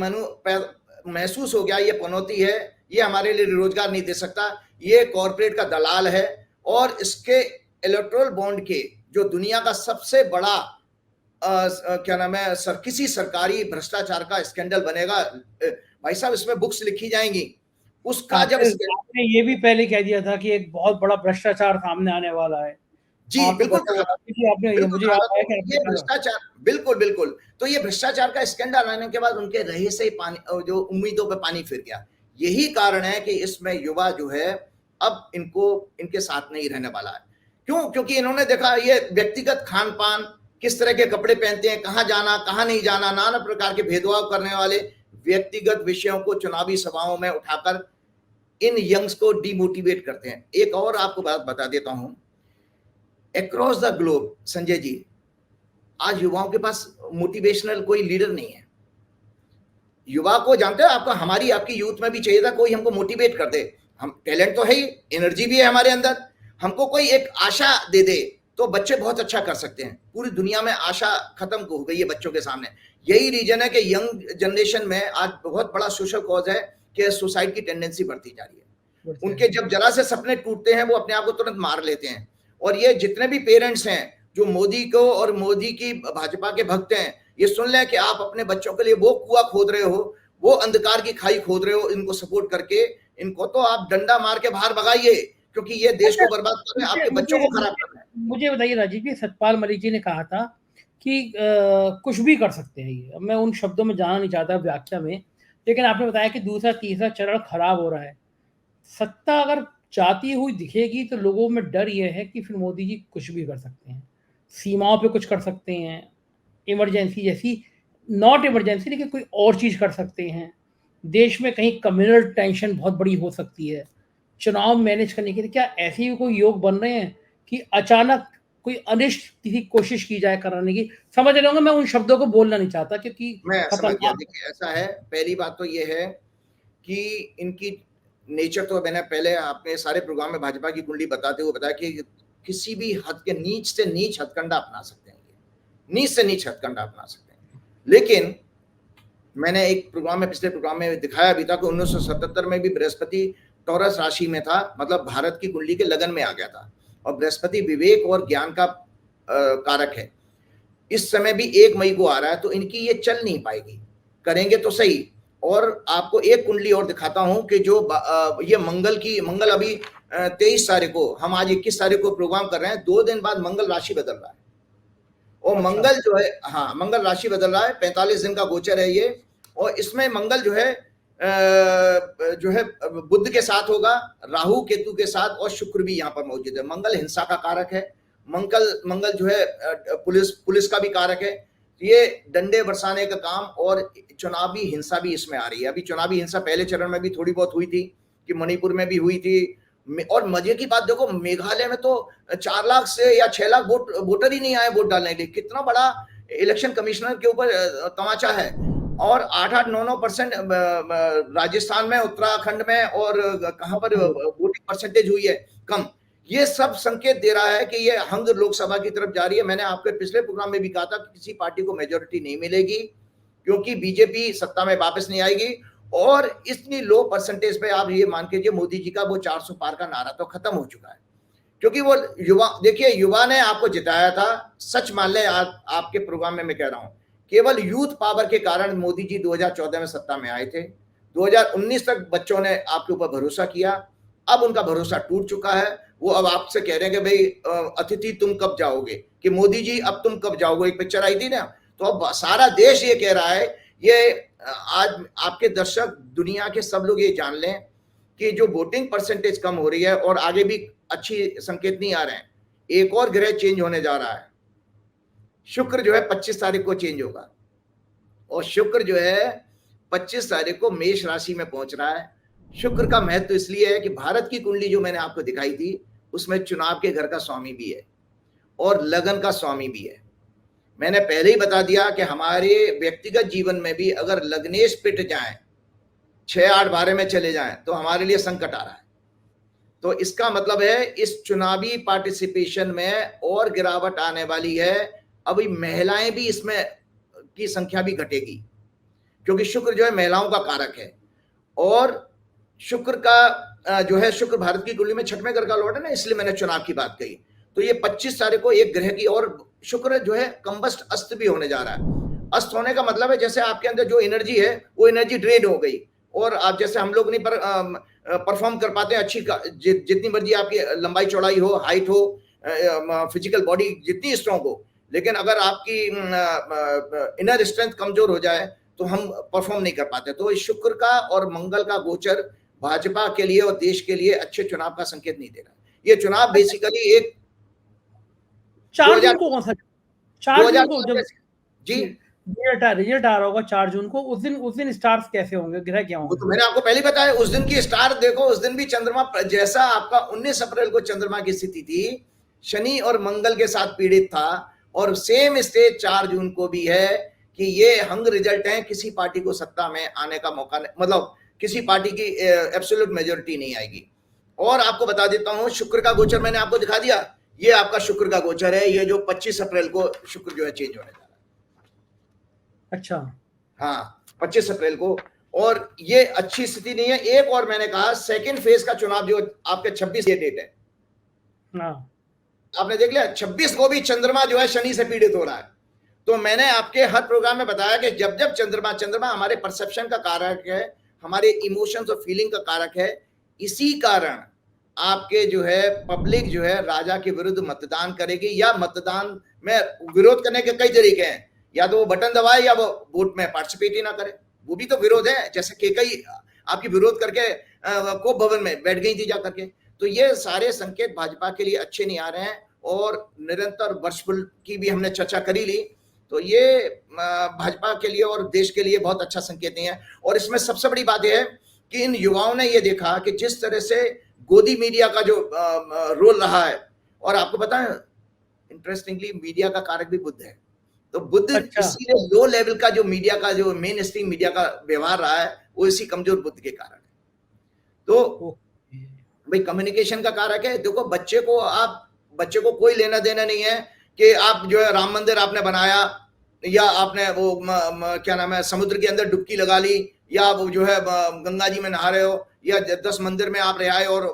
महसूस हो गया ये पनौती है, ये हमारे लिए रोजगार नहीं दे सकता, ये कॉर्पोरेट का दलाल है, और इसके इलेक्टोरल बॉन्ड के जो दुनिया का सबसे बड़ा क्या नाम है किसी सरकारी भ्रष्टाचार का स्कैंडल बनेगा भाई साहब, इसमें बुक्स लिखी जाएंगी उसका। जब आपने ये भी पहले कह दिया था कि एक बहुत बड़ा भ्रष्टाचार सामने आने वाला है। जी बिल्कुल, आपने ये मुझे याद आया कि ये भ्रष्टाचार, बिल्कुल बिल्कुल। तो ये भ्रष्टाचार का स्कैंडल आने के बाद उनके रहे से पानी, जो उम्मीदों पे पानी फिर गया। यही कारण है कि इसमें युवा जो है अब इनको इनके साथ नहीं रहने वाला है। क्यों? क्योंकि इन्होंने देखा ये व्यक्तिगत खान पान, किस तरह के कपड़े पहनते हैं, कहाँ जाना कहाँ नहीं जाना, नाना प्रकार के भेदभाव करने वाले व्यक्तिगत विषयों को चुनावी सभाओं में उठाकर इन यंग्स को डिमोटिवेट करते हैं। एक और आपको बात बता देता हूं, across the globe Sanjay ji, आज युवाओं के पास मोटिवेशनल कोई लीडर नहीं है। युवा को जानते हैं, आपको हमारी आपकी यूथ में भी चाहिए था कोई हमको मोटिवेट कर दे। हम टैलेंट तो है ही, एनर्जी भी है हमारे अंदर, हमको कोई एक आशा दे दे तो बच्चे बहुत अच्छा कर सकते हैं। पूरी दुनिया में आशा खत्म हो गई है बच्चों के सामने। यही रीजन है कि यंग जनरेशन में आज बहुत बड़ा सोशल कॉज है कि सुसाइड की टेंडेंसी बढ़ती जा रही है। उनके जब जरा से सपने टूटते हैं वो अपने आप को तुरंत मार लेते हैं। और ये जितने भी पेरेंट्स हैं जो मोदी को और मोदी की भाजपा के भक्त हैं, ये सुन लें कि आप अपने बच्चों के लिए वो कुआं खोद रहे हो, वो अंधकार की खाई खोद रहे हो, इनको सपोर्ट करके इनको तो आप डंडा मार के बाहर भगाइए, क्योंकि ये देश को बर्बाद कर रहे हैं, आपके बच्चों को खराब कर रहे हैं। मुझे बताइए राजीव जी, सतपाल मलिक जी ने कहा था कि कुछ भी कर सकते हैं ये। मैं उन शब्दों में जाना नहीं चाहता व्याख्या में, लेकिन आपने बताया कि दूसरा तीसरा चरण खराब हो रहा है। सत्ता अगर चाहती हुई दिखेगी तो लोगों में डर यह है कि फिर मोदी जी कुछ भी कर सकते हैं, सीमाओं पे कुछ कर सकते हैं, इमरजेंसी जैसी, नॉट इमरजेंसी लेकिन कोई और चीज कर सकते हैं, देश में कहीं कम्युनल टेंशन बहुत बड़ी हो सकती है, चुनाव मैनेज करने के लिए क्या ऐसे भी कोई योग बन रहे हैं कि अचानक कोई अनिष्ट की कोशिश की जाए कराने की। समझ रहे होंगे मैं उन शब्दों को बोलना नहीं चाहता क्योंकि मैं समझ गया। देखिए ऐसा है, पहली बात तो ये है कि इनकी नेचर तो मैंने पहले आपने सारे प्रोग्राम में भाजपा की कुंडली बताते हुए बताया कि किसी भी हद के नीच से नीच हथकंडा अपना सकते हैं, नीच से नीच हथकंडा अपना सकते हैं। लेकिन मैंने एक प्रोग्राम में, पिछले प्रोग्राम में दिखाया भी था कि 1977 में भी बृहस्पति टॉरस राशि में था, मतलब भारत की कुंडली के लगन में आ गया था, और बृहस्पति विवेक और ज्ञान का कारक है। इस समय भी 1 मई को आ रहा है, तो इनकी ये चल नहीं पाएगी, करेंगे तो सही। और आपको एक कुंडली और दिखाता हूं कि जो ये मंगल अभी 23 तारीख को, हम आज 21 तारीख को प्रोग्राम कर रहे हैं, 2 दिन बाद मंगल राशि बदल रहा है। और अच्छा। मंगल जो है, हाँ, मंगल राशि बदल रहा है, 45 दिन का गोचर है ये। और इसमें मंगल जो है बुध के साथ होगा, राहु केतु के साथ, और शुक्र भी यहाँ पर मौजूद है। मंगल हिंसा का कारक है, मंगल जो है पुलिस का भी कारक है। ये डंडे बरसाने का काम और चुनावी हिंसा भी इसमें आ रही है। अभी चुनावी हिंसा पहले चरण में भी थोड़ी बहुत हुई थी, कि मणिपुर में भी हुई थी। और मजे की बात देखो, मेघालय में तो 4 लाख से या 6 लाख वोटर ही नहीं आए वोट डालने के लिए। कितना बड़ा इलेक्शन कमिश्नर के ऊपर तमाचा है। और 8-8, 9-9% राजस्थान में, उत्तराखंड में, और कहां पर वोटिंग परसेंटेज हुई है कम। ये सब संकेत दे रहा है कि ये हंग लोकसभा की तरफ जा रही है। मैंने आपके पिछले प्रोग्राम में भी कहा था कि किसी पार्टी को मेजोरिटी नहीं मिलेगी, क्योंकि बीजेपी सत्ता में वापस नहीं आएगी। और इतनी लो परसेंटेज पे आप ये मान के मोदी जी का वो 400 पार का नारा तो खत्म हो चुका है, क्योंकि वो युवा, देखिए युवा ने आपको जिताया था। सच मान लें, आपके प्रोग्राम में मैं कह रहा हूं, केवल यूथ पावर के कारण मोदी जी 2014 में सत्ता में आए थे। 2019 तक बच्चों ने आपके ऊपर भरोसा किया, अब उनका भरोसा टूट चुका है। वो अब आपसे कह रहे हैं कि भाई अतिथि तुम कब जाओगे, कि मोदी जी अब तुम कब जाओगे। एक पिक्चर आई थी ना, तो अब सारा देश ये कह रहा है। ये आज आपके दर्शक, दुनिया के सब लोग ये जान लें कि जो वोटिंग परसेंटेज कम हो रही है और आगे भी अच्छी संकेत नहीं आ रहे हैं, एक और ग्रह चेंज होने जा रहा है। शुक्र जो है 25 तारीख को चेंज होगा, और शुक्र जो है 25 तारीख को मेष राशि में पहुंच रहा है। शुक्र का महत्व इसलिए है कि भारत की कुंडली जो मैंने आपको दिखाई थी, उसमें चुनाव के घर का स्वामी भी है और लगन का स्वामी भी है। मैंने पहले ही बता दिया कि हमारे व्यक्तिगत जीवन में भी अगर लग्नेश पिट जाएं, 6-8-12 में चले जाएं, तो हमारे लिए संकट आ रहा है। तो इसका मतलब है इस चुनावी पार्टिसिपेशन में और गिरावट आने वाली है। अभी महिलाएं भी इसमें की संख्या भी घटेगी, क्योंकि शुक्र जो है महिलाओं का कारक है। और शुक्र का जो है, शुक्र भारत की कुंडली में 6वें घर का लॉर्ड है ना, इसलिए मैंने चुनाव की बात कही। तो ये 25 तारीख को एक ग्रह की, और शुक्र जो है कंबस्ट, अस्त भी होने जा रहा है। अस्त होने का मतलब है जैसे आपके अंदर जो एनर्जी है वो एनर्जी ड्रेन हो गई, और आप जैसे हम लोग नहीं परफॉर्म कर पाते अच्छी, जितनी मर्जी आपकी लंबाई चौड़ाई हो, हाइट हो, फिजिकल बॉडी जितनी स्ट्रांग हो, लेकिन अगर आपकी इनर स्ट्रेंथ कमजोर हो जाए तो हम परफॉर्म नहीं कर पाते। तो इस शुक्र का और मंगल का गोचर भाजपा के लिए और देश के लिए अच्छे चुनाव का संकेत नहीं दे रहा। ये चुनाव बेसिकली एक 4 जून को कौन सा, 4 जून को जब जी रिजल्ट आ रहा होगा 4 जून को, उस दिन स्टार्स कैसे होंगे, ग्रह क्या होंगे? वो तो मैंने आपको पहले बताया। उस दिन की स्टार देखो, उस दिन भी चंद्रमा, जैसा आपका 19 अप्रैल को चंद्रमा की स्थिति थी, शनि और मंगल के साथ पीड़ित था, और सेम स्टेज 4 जून को भी है कि ये हंग रिजल्ट है। किसी पार्टी को सत्ता में आने का मौका नहीं, मतलब किसी पार्टी की एब्सोल्यूट मेजोरिटी नहीं आएगी। और आपको बता देता हूं, शुक्र का गोचर मैंने आपको दिखा दिया, ये आपका शुक्र का गोचर है। ये जो 25 अप्रैल को शुक्र जो है चेंज होने जा रहा है। अच्छा, हाँ, 25 अप्रैल को। और ये अच्छी स्थिति नहीं है। एक और मैंने कहा, सेकंड फेज का चुनाव जो आपके 26 ये डेट है, हाँ, आपने देख लिया, 26 को भी चंद्रमा जो है शनि से पीड़ित हो रहा है। तो मैंने आपके हर प्रोग्राम में बताया कि जब जब चंद्रमा हमारे परसेप्शन का कारक है, हमारे इमोशंस और फीलिंग का कारक है। इसी कारण आपके जो है पब्लिक जो है राजा के विरुद्ध मतदान करेगी, या मतदान में विरोध करने के कई तरीके हैं, या तो वो बटन दबाए या वो वोट में पार्टिसिपेट ही ना करे, वो भी तो विरोध है। जैसे केकई आपकी विरोध करके कोप भवन में बैठ गई थी जा करके। तो ये सारे संकेत भाजपा के लिए अच्छे नहीं आ रहे हैं, और निरंतर वर्चफुल की भी हमने चर्चा करी ली। तो ये भाजपा के लिए और देश के लिए बहुत अच्छा संकेत नहीं है। और इसमें सबसे बड़ी बात यह है कि इन युवाओं ने ये देखा कि जिस तरह से गोदी मीडिया का जो रोल रहा है, और आपको पता है इंटरेस्टिंगली मीडिया का कारक भी बुध है। तो बुध इसीलिए लो लेवल का जो मीडिया का, जो मेन स्ट्रीम मीडिया का व्यवहार रहा है, वो इसी कमजोर बुध के कारण है। तो भाई कम्युनिकेशन का कारक है। देखो, बच्चे को कोई लेना देना नहीं है कि आप जो है राम मंदिर आपने बनाया, या आपने वो क्या नाम है समुद्र के अंदर डुबकी लगा ली, या वो जो है गंगा जी में नहा रहे हो, या 10 मंदिर में आप रह आए और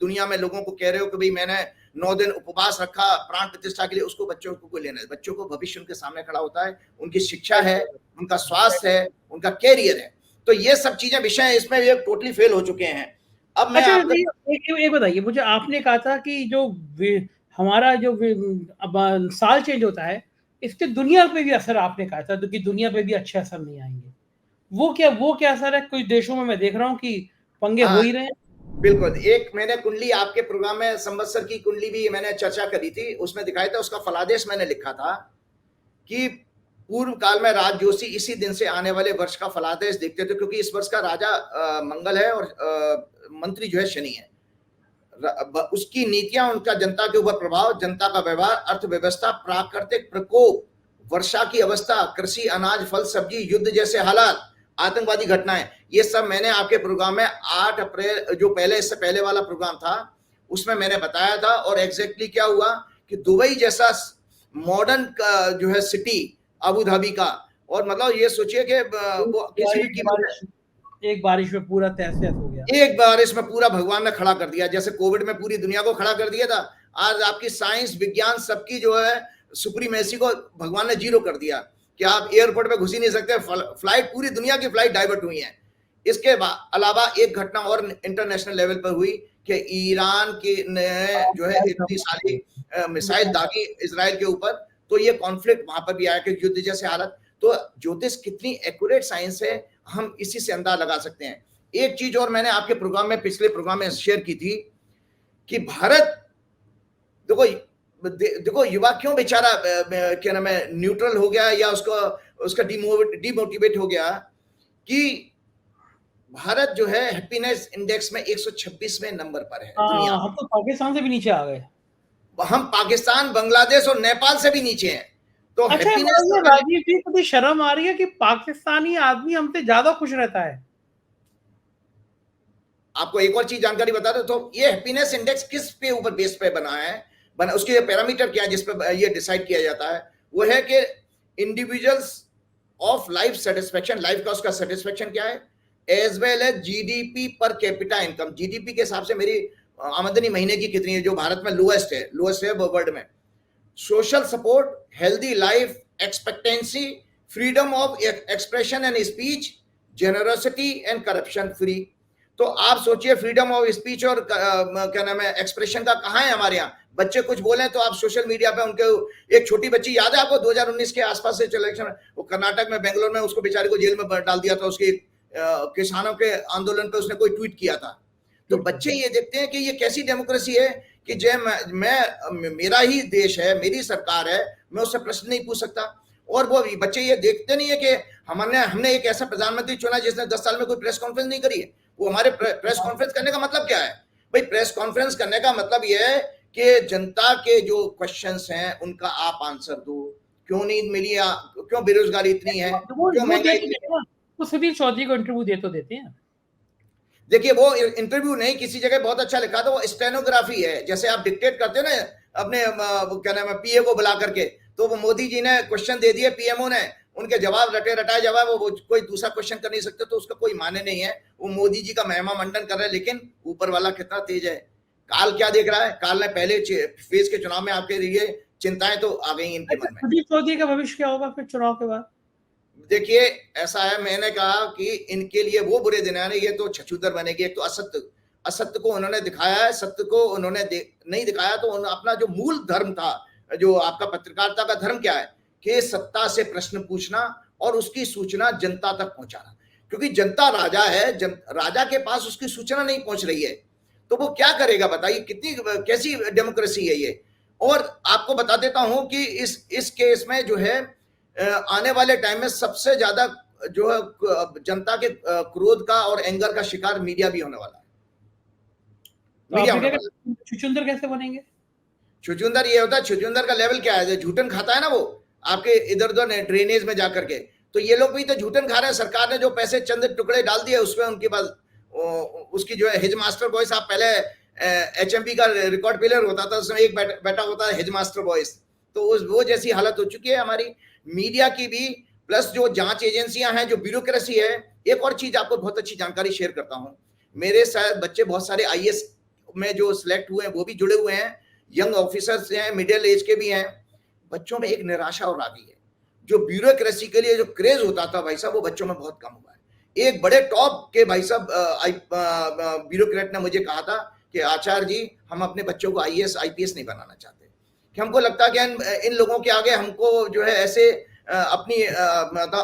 दुनिया में लोगों को कह रहे हो कि भाई मैंने 9 दिन उपवास रखा प्राण प्रतिष्ठा के लिए, उसको बच्चों को कोई लेना है? बच्चों को भविष्य उनके सामने खड़ा होता है, उनकी शिक्षा है, उनका स्वास्थ्य है, उनका कैरियर है। तो ये सब चीजें विषय इसमें ये टोटली फेल हो चुके हैं। अब मैं अच्छा, आपको एक बताइए मुझे, आपने कहा था कि जो हमारा जो अब साल चेंज होता है, इससे दुनिया पे भी असर, आपने कहा था कि दुनिया पे भी अच्छे असर नहीं आएंगे। वो क्या असर है? कुछ देशों में मैं देख रहा हूँ कि पंगे हो हाँ, ही रहे हैं। बिल्कुल। एक मैंने कुंडली आपके प्रोग्राम में संवत्सर की कुंडली भी मैंने चर्चा करी थी, उसमें दिखाया था, उसका फलादेश मैंने लिखा था कि पूर्व काल में राज जोशी इसी दिन से आने वाले वर्ष का फलादेश देखते थे, क्योंकि इस वर्ष का राजा मंगल है और मंत्री जो है शनि है। उसकी नीतियां, उनका जनता के ऊपर प्रभाव, जनता का व्यवहार, अर्थव्यवस्था, प्राकृतिक प्रकोप, वर्षा की अवस्था, कृषि, अनाज, फल, सब्जी, युद्ध जैसे हालात, आतंकवादी घटनाएं, ये सब मैंने आपके प्रोग्राम में 8 अप्रैल जो पहले, इससे पहले वाला प्रोग्राम था, उसमें मैंने बताया था। और एग्जैक्टली क्या हुआ कि दुबई जैसा मॉडर्न जो है सिटी अबू धाबी का, और मतलब ये सोचिए कि वो किसी भी कीमत एक बारिश में पूरा तहस नहस हो गया। एक बारिश में पूरा भगवान ने खड़ा कर दिया, जैसे कोविड में पूरी दुनिया को खड़ा कर दिया था। आज आपकी साइंस, विज्ञान, सबकी जो है सुप्रीमेसी को भगवान ने जीरो कर दिया कि आप एयरपोर्ट में घुस ही नहीं सकते। फ्लाइट, पूरी दुनिया की फ्लाइट डाइवर्ट हुई है। इसके अलावा एक घटना और इंटरनेशनल लेवल पर हुई कि ईरान के ने जो है इतनी सारी मिसाइल दागी इजराइल के ऊपर, तो ये कॉन्फ्लिक्ट वहां पर भी आया कि युद्ध जैसे हालत। तो ज्योतिष कितनी एक्यूरेट साइंस है, हम इसी से अंदाजा लगा सकते हैं। एक चीज और मैंने आपके प्रोग्राम में, पिछले प्रोग्राम में शेयर की थी कि भारत, देखो युवा क्यों बेचारा क्या नाम है न्यूट्रल हो गया या उसका डिमोटिवेट हो गया कि भारत जो है हैप्पीनेस इंडेक्स में 126वें नंबर पर है दुनिया। हम तो पाकिस्तान से भी नीचे आ गए। हम पाकिस्तान, बांग्लादेश और नेपाल से भी नीचे हैं। तो अच्छा, हैप्पीनेस, राजीव जी, कभी शर्म आ रही है कि पाकिस्तानी आदमी हमसे ज्यादा खुश रहता है? आपको एक और चीज जानकारी बता दो, तो ये हैप्पीनेस इंडेक्स किस पे ऊपर बेस पे बना है, उसके पैरामीटर क्या है जिस पे ये डिसाइड किया जाता है? वो है कि individuals of life satisfaction, life का उसका सेटिस्फेक्शन क्या है, as well as GDP per capita income. GDP के हिसाब से मेरी आमदनी महीने की कितनी है, जो भारत में लोएस्ट है वर्ल्ड में। Social support, healthy life expectancy, freedom of expression and speech, generosity and corruption free. तो आप सोचिए, फ्रीडम ऑफ स्पीच और क्या नाम है एक्सप्रेशन का कहाँ है हमारे यहाँ? बच्चे कुछ बोले तो आप सोशल मीडिया पे उनके, एक छोटी बच्ची याद है आपको 2019 के आसपास से इलेक्शन, वो कर्नाटक में, बेंगलोर में, उसको बेचारे को जेल में डाल दिया था, उसके किसानों के आंदोलन पे उसने कोई ट्वीट किया था। तो बच्चे ये देखते हैं कि ये कैसी डेमोक्रेसी है कि जय मैं मेरा ही देश है, मेरी सरकार है, मैं उससे प्रश्न नहीं पूछ सकता। और वो बच्चे ये देखते नहीं है कि हमने एक ऐसा प्रधानमंत्री चुना जिसने 10 साल में कोई प्रेस कॉन्फ्रेंस नहीं करी है। वो हमारे प्रेस कॉन्फ्रेंस करने का मतलब क्या है भाई? प्रेस कॉन्फ्रेंस करने का मतलब यह है कि जनता के जो क्वेश्चंस हैं उनका आप आंसर दो। क्यों नींद मिली, क्यों बेरोजगारी इतनी है, क्यों महंगाई इतनी है? तो सुधीर चौधरी को इंटरव्यू देते हैं। देखिए, वो इंटरव्यू नहीं, किसी जगह बहुत अच्छा लिखा था, वो स्टेनोग्राफी है। जैसे आप डिक्टेट करते हो ना अपने क्या नाम है पीए को बुला करके, तो वो मोदी जी ने क्वेश्चन दे दिए, पीएमओ ने उनके जवाब रटे रटाए जवाब, वो कोई दूसरा क्वेश्चन कर नहीं सकते, तो उसका कोई माने नहीं है। वो मोदी जी का महिमा मंडन कर रहे हैं, लेकिन ऊपर वाला कितना तेज है। काल क्या देख रहा है? काल ने पहले फेज के चुनाव में आपके लिए चिंताएं तो आ गई इनके मन में। सुधीर चौधरी का भविष्य क्या होगा फिर चुनाव के बाद? देखिए, ऐसा है, मैंने कहा कि इनके लिए वो बुरे दिन है, ये तो छछूदर बनेगी। एक तो असत्य को उन्होंने दिखाया है, सत्य को उन्होंने नहीं दिखाया। तो अपना जो मूल धर्म था, जो आपका पत्रकारिता का धर्म क्या है कि सत्ता से प्रश्न पूछना और उसकी सूचना जनता तक पहुंचाना। क्योंकि जनता राजा है, राजा के पास उसकी सूचना नहीं पहुंच रही है, तो वो क्या करेगा बताइए? कितनी कैसी डेमोक्रेसी है ये। और आपको बता देता हूं कि इस केस में जो है आने वाले टाइम में सबसे ज्यादा जो है जनता के क्रोध का और एंगर का शिकार मीडिया भी होने वाला है। मीडिया छुचुंदर कैसे बनेंगे? छुचुंदर ये होता है, छुचुंदर का लेवल क्या है? झूठन खाता है ना वो आपके इधर उधर ड्रेनेज में जाकर के, तो ये लोग भी तो झूठन खा रहे हैं। सरकार ने जो पैसे चंद टुकड़े डाल दिए उसमें उनके पास उसकी जो है हेज मास्टर बॉयस, आप पहले HMP का रिकॉर्ड प्लेयर होता था, उसमें एक बेटा होता है हेज मास्टर बॉयस। तो वो जैसी हालत हो चुकी है हमारी मीडिया की भी, प्लस जो जांच एजेंसियां हैं, जो ब्यूरोक्रेसी है। एक और चीज आपको बहुत अच्छी जानकारी शेयर करता हूं मेरे शायद बच्चे बहुत सारे आईएएस में जो सिलेक्ट हुए हैं वो भी जुड़े हुए हैं, यंग ऑफिसर्स हैं, मिडिल एज के भी हैं। बच्चों में एक निराशा और आ गई है। जो ब्यूरोक्रेसी के लिए जो क्रेज होता था भाई साहब, वो बच्चों में बहुत कम हुआ है। एक बड़े टॉप के भाई साहब ब्यूरोक्रेट ने मुझे कहा था कि आचार्य जी, हम अपने बच्चों को आईएएस आईपीएस नहीं बनाना चाहते, कि हमको लगता है कि इन लोगों के आगे हमको जो है ऐसे अपनी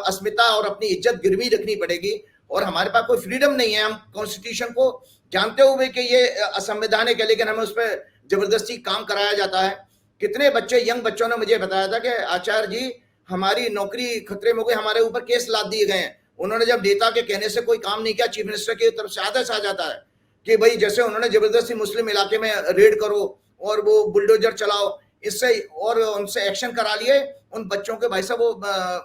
अस्मिता और अपनी इज्जत गिरवी रखनी पड़ेगी, और हमारे पास कोई फ्रीडम नहीं है। हम कॉन्स्टिट्यूशन को जानते हुए कि ये असंवैधानिक है, लेकिन हमें उस पर जबरदस्ती काम कराया जाता है। कितने बच्चे, यंग बच्चों ने मुझे बताया था कि आचार्य जी, हमारी नौकरी खतरे में हो गई, हमारे ऊपर केस लाद दिए गए हैं। उन्होंने जब नेता के कहने से कोई काम नहीं किया, चीफ मिनिस्टर की तरफ से आदेश आ जाता है कि भाई जैसे उन्होंने जबरदस्ती मुस्लिम इलाके में रेड करो और वो बुलडोजर चलाओ, इससे और उनसे एक्शन करा लिए। उन बच्चों के भाई साहब वो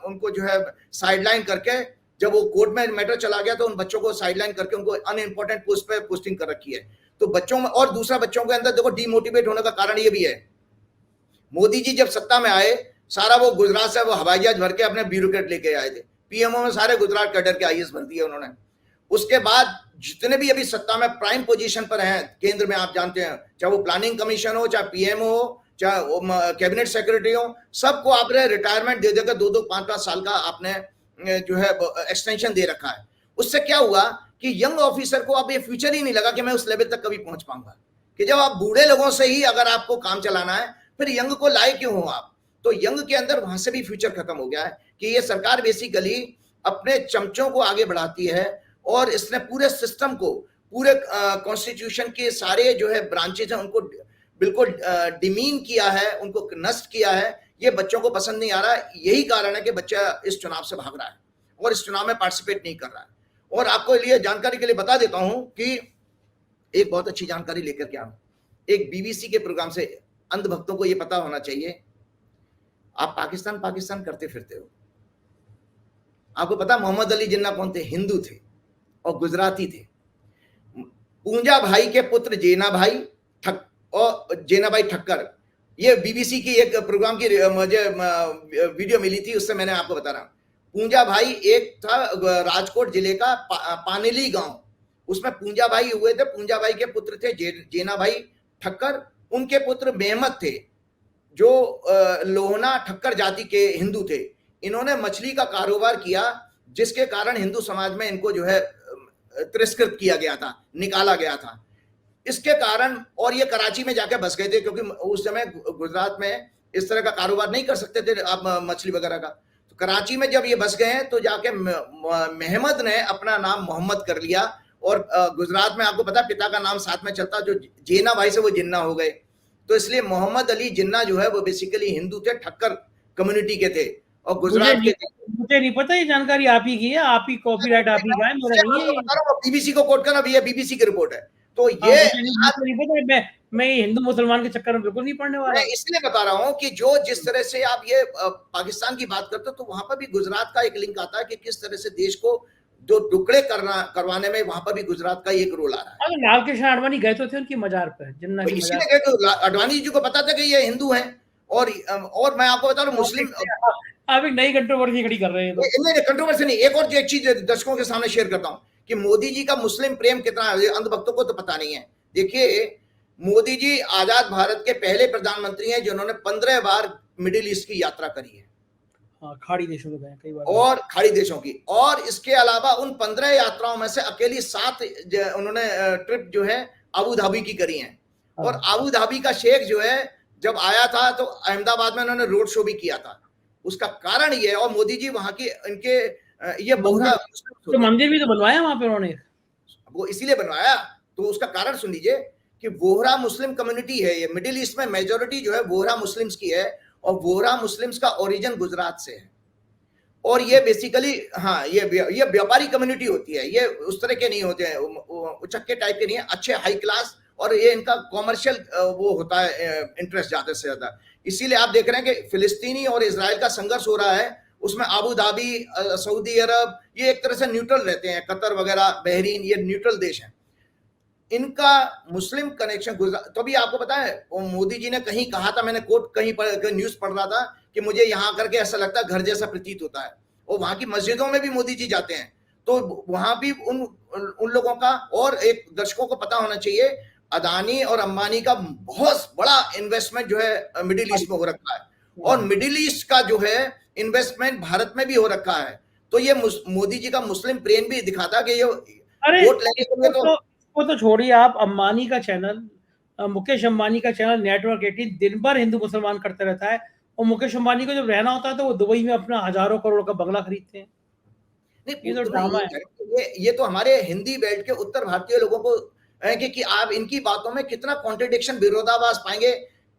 उनको जो है साइडलाइन करके, जब वो कोर्ट में मैटर चला गया तो उन बच्चों को साइडलाइन करके उनको अनइम्पोर्टेंट पोस्ट पे पोस्टिंग कर रखी है। तो बच्चों में, और दूसरा बच्चों के अंदर देखो डीमोटिवेट होने का कारण ये भी है, मोदी जी जब सत्ता में आए, सारा वो गुजरात से वो हवाई जहाज भर के अपने ब्यूरोक्रेट लेके आए थे, पीएमओ में सारे गुजरात कैडर के आईएएस भर दिए उन्होंने। उसके बाद जितने भी अभी सत्ता में प्राइम पोजीशन पर हैं केंद्र में, आप जानते हैं, चाहे वो प्लानिंग कमीशन हो, चाहे पीएमओ हो, चाहे वो कैबिनेट सेक्रेटरी हो, सबको आपने रिटायरमेंट दे देकर 2-2, 5-5 साल का आपने जो है एक्सटेंशन दे रखा है। उससे क्या हुआ कि यंग ऑफिसर को अब ये फ्यूचर ही नहीं लगा कि मैं उस लेवल तक कभी पहुंच पाऊंगा, कि जब आप बूढ़े लोगों से ही अगर आपको काम चलाना है, फिर यंग को लाए क्यों हो आप? तो यंग के अंदर वहां से भी फ्यूचर खत्म हो गया है कि ये सरकार बेसिकली अपने चमचों को आगे बढ़ाती है, और इसने पूरे सिस्टम को, पूरे कॉन्स्टिट्यूशन के सारे जो है ब्रांचेज हैं उनको बिल्कुल डिमीन किया है, उनको नष्ट किया है। ये बच्चों को पसंद नहीं आ रहा है। यही कारण है कि बच्चा इस चुनाव से भाग रहा है और इस चुनाव में पार्टिसिपेट नहीं कर रहा है। और आपको लिए जानकारी के लिए बता देता हूं कि एक बहुत अच्छी जानकारी लेकर के आऊं, एक बीबीसी के प्रोग्राम से। अंधभक्तों को ये पता होना चाहिए, आप पाकिस्तान पाकिस्तान करते फिरते हो, आपको पता मोहम्मद अली जिन्ना कौन थे? हिंदू थे और गुजराती थे। पूंजा भाई के पुत्र जेना भाई और जेना भाई ठक्कर, ये बीबीसी की एक प्रोग्राम की मुझे वीडियो मिली थी, उससे मैंने आपको बता रहा हूं। पूंजा भाई एक था राजकोट जिले का पानेली गांव, उसमें पूंजा भाई हुए थे। पूंजा भाई के पुत्र थे जेना भाई ठक्कर, उनके पुत्र मेहमद थे जो लोहना ठक्कर जाति के हिंदू थे। इन्होंने मछली का कारोबार किया, जिसके कारण हिंदू समाज में इनको जो है तिरस्कृत किया गया था, निकाला गया था। इसके कारण, और ये कराची में जाके बस गए थे, क्योंकि उस समय गुजरात में इस तरह का कारोबार नहीं कर सकते थे आप मछली वगैरह का। तो कराची में जब ये बस गए हैं तो जाके मेहमद ने अपना नाम मोहम्मद कर लिया, और गुजरात में आपको पता पिता का नाम साथ में चलता, जो जेना भाई से वो जिन्ना हो गए। तो इसलिए मोहम्मद अली जिन्ना जो है वो बेसिकली हिंदू थे, ठक्कर कम्युनिटी के थे और गुजरात के थे। मुझे नहीं पता, ये जानकारी आप ही की है, आप ही कॉपीराइट आप ही का है, मेरा नहीं है। बीबीसी को कोट करना, ये बीबीसी की रिपोर्ट है। तो ये नहीं पता, मैं हिंदू मुसलमान के चक्कर में बिल्कुल नहीं पढ़ने वाला। मैं इसलिए बता रहा हूं कि जो जिस तरह से आप ये पाकिस्तान की बात करते हो, तो वहां पर भी गुजरात का एक लिंक आता है कि किस तरह से देश को जो टुकड़े करवाने में वहां पर भी गुजरात का एक रोल आ रहा है। लाल कृष्ण आडवाणी गए तो थे उनकी मजार पर, जिन्ना की इसीलिए गए तो आडवाणी जी को पता था कि ये हिंदू हैं। और मैं आपको बता रहा हूँ, मुस्लिम, आप एक नई कंट्रोवर्सी खड़ी कर रहे हैं। नहीं, कंट्रोवर्सी नहीं। एक और एक चीज दर्शकों के सामने शेयर करता हूं कि मोदी जी का मुस्लिम प्रेम कितना है, अंधभक्तों को तो पता नहीं है। देखिए, मोदी जी आजाद भारत के पहले प्रधानमंत्री हैं जिन्होंने 15 बार मिडिल ईस्ट की यात्रा करी है। खाड़ी देशों में गए कई बार, और खाड़ी देशों की। और इसके अलावा उन 15 यात्राओं में से अकेली 7 उन्होंने ट्रिप जो है अबू धाबी की करी है। और अबू धाबी का शेख जो है जब आया था तो अहमदाबाद में उन्होंने रोड शो भी किया था। उसका कारण ये, और मोदी जी वहां की इनके ये बोहरा तो मंदिर भी तो बनवाया वहां पे उन्होंने, वो इसीलिए बनवाया। तो उसका कारण सुन लीजिए कि वोहरा मुस्लिम कम्युनिटी है, ये मिडिल ईस्ट में मेजोरिटी जो है वोहरा मुस्लिम्स की है, और वोहरा मुस्लिम्स का ओरिजिन गुजरात से है। और ये बेसिकली, हाँ, ये व्यापारी कम्युनिटी होती है, ये उस तरह के नहीं होते हैं, उचक्के टाइप के नहीं है, अच्छे हाई क्लास, और ये इनका कॉमर्शियल वो होता है इंटरेस्ट ज्यादा से ज्यादा। इसीलिए आप देख रहे हैं कि फिलिस्तीनी और इजराइल का संघर्ष हो रहा है, उसमें अबू धाबी, सऊदी अरब, ये एक तरह से न्यूट्रल रहते हैं, कतर वगैरह, बहरीन, ये न्यूट्रल देश हैं। इनका मुस्लिम कनेक्शन गुजरात, तो भी आपको पता है मोदी जी ने कहीं कहा था, मैंने कोट कहीं पर न्यूज पढ़ रहा था कि मुझे यहाँ करके ऐसा लगता है घर जैसा प्रतीत होता है। और वहां की मस्जिदों में भी मोदी जी जाते हैं तो वहां भी उन लोगों का, और एक दर्शकों को पता होना चाहिए, अदानी और अंबानी का बहुत बड़ा इन्वेस्टमेंट जो है मिडिल ईस्ट में हो रखा है, और मिडिल ईस्ट का जो है इन्वेस्टमेंट भारत में भी हो रखा है। तो ये मोदी जी का मुस्लिम प्रेम भी दिखाता कि ये वोट लेने के लिए तो छोड़िए आप, अंबानी का चैनल, मुकेश अंबानी का चैनल नेटवर्क 18 दिन भर हिंदू मुसलमान करते रहता है, और मुकेश अंबानी को जब रहना होता है तो वो दुबई में अपना हजारों करोड़ का बंगला खरीदते हैं। नहीं, ये तो ड्रामा है। ये तो हमारे हिंदी बेल्ट के उत्तर भारतीय लोगों को है कि आप इनकी बातों में कितना कॉन्ट्रडिक्शन, विरोधाभास पाएंगे।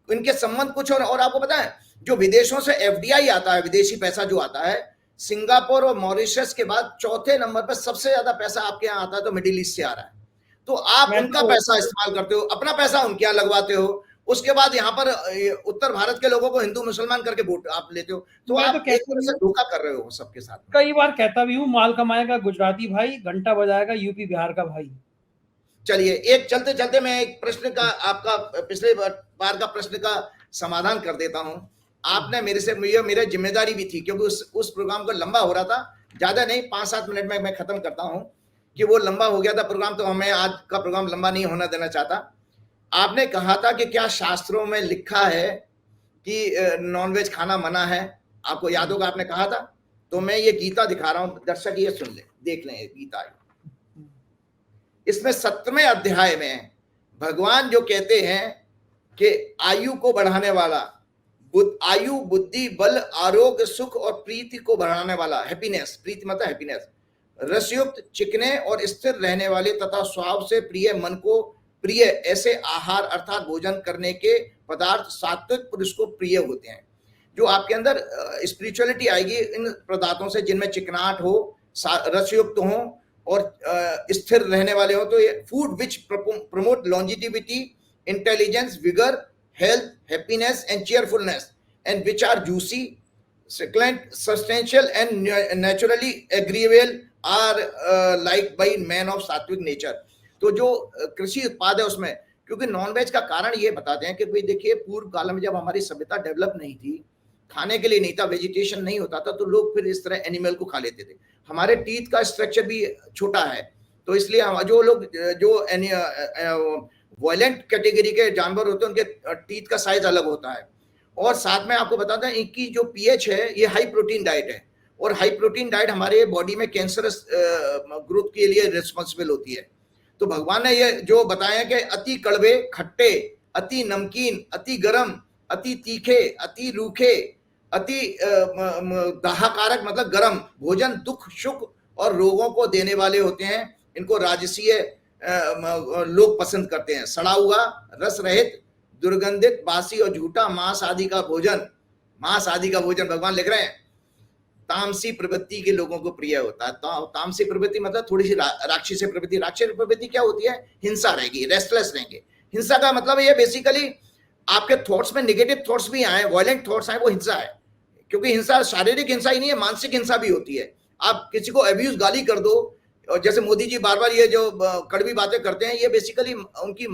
इनके संबंध कुछ और आपको पता है, जो विदेशों से एफडीआई आता है, विदेशी पैसा जो आता है, सिंगापुर और मॉरिशस के बाद चौथे नंबर पर सबसे ज्यादा पैसा आपके यहाँ आता है, तो मिडिल ईस्ट से आ रहा है। तो आप उनका पैसा इस्तेमाल करते हो, अपना पैसा उनके यहाँ लगवाते हो, उसके बाद यहाँ पर उत्तर भारत के लोगों को हिंदू मुसलमान करके वोट आप लेते हो। तो आप एक तरह से धोखा कर रहे हो सबके साथ। कई बार कहता भी हूँ, माल कमाएगा गुजराती भाई, घंटा बजाएगा यूपी बिहार का भाई। चलिए, एक चलते चलते मैं एक प्रश्न का, आपका पिछले बार का प्रश्न का समाधान कर देता हूं। आपने मेरे से, मेरी जिम्मेदारी भी थी, क्योंकि उस प्रोग्राम को लंबा हो रहा था, ज्यादा नहीं 5-7 मिनट में मैं खत्म करता हूं, कि वो लंबा हो गया था प्रोग्राम, तो मैं आज का प्रोग्राम लंबा नहीं होना देना चाहता। आपने कहा था कि क्या शास्त्रों में लिखा है कि नॉनवेज खाना मना है, आपको याद होगा आपने कहा था। तो मैं ये गीता दिखा रहा हूं, दर्शक ये सुन ले, देख लें गीता। इसमें 7वें अध्याय में भगवान जो कहते हैं कि आयु को बढ़ाने वाला, आयु, बुद्धि, बल, आरोग्य, सुख और प्रीति को बढ़ाने वाला, हैप्पीनेस, प्रीति मतलब हैप्पीनेस, रसयुक्त, चिकने और स्थिर रहने वाले तथा स्वाव से प्रिय, मन को प्रिय ऐसे आहार अर्थात भोजन करने के पदार्थ सात्विक पुरुष को प्रिय होते हैं। जो आपके अंदर स्पिरिचुअलिटी आएगी इन पदार्थों से, जिनमें चिकनाहट हो, रसयुक्त हो और स्थिर रहने वाले हो। तो ये food which promote longevity, intelligence, vigour, health, happiness and cheerfulness, and which are juicy, succulent, substantial and naturally agreeable are liked by men of सात्विक नेचर। तो जो कृषि उत्पाद है उसमें, क्योंकि नॉनवेज का कारण ये बताते हैं कि भाई देखिए, पूर्व काल में जब हमारी सभ्यता डेवलप नहीं थी, खाने के लिए नहीं था, वेजिटेशन नहीं होता था, तो लोग फिर इस तरह एनिमल को खा लेते थे। हमारे टीथ का स्ट्रक्चर भी छोटा है, तो इसलिए हम जो लोग जो वायलेंट कैटेगरी के जानवर होते हैं, उनके टीथ का साइज अलग होता है। और साथ में आपको बताते हैं, इनकी जो पीएच है ये हाई प्रोटीन डाइट है, और हाई प्रोटीन डाइट हमारे बॉडी में कैंसरस ग्रोथ के लिए रिस्पॉन्सिबल होती है। तो भगवान ने ये जो बताया कि अति कड़वे, खट्टे, अति नमकीन, अति गर्म, अति तीखे, अति रूखे, अति दाहकारक मतलब गर्म भोजन दुख, सुख और रोगों को देने वाले होते हैं। इनको राजसीय लोग पसंद करते हैं। सड़ा हुआ, रस रहित, दुर्गंधित, बासी और झूठा मांस आदि का भोजन, मांस आदि का भोजन भगवान लिख रहे हैं तामसी प्रवृत्ति के लोगों को प्रिय होता है। तामसी प्रवृत्ति मतलब थोड़ी सी राक्षसी प्रवृत्ति। राक्षसी प्रवृत्ति क्या होती है? हिंसा रहेगी, रेस्टलेस रहेंगे। हिंसा का मतलब ये बेसिकली आपके थॉट्स में नेगेटिव थॉट्स भी आए, वायलेंट थॉट्स आए, वो हिंसा है। क्योंकि हिंसा शारीरिक हिंसा ही नहीं है, मानसिक हिंसा भी होती है। आप किसी को अब्यूज गाली कर दो, और जैसे मोदी जी बार बार ये जो कड़वी बातें करते हैं, ये बेसिकली उनकी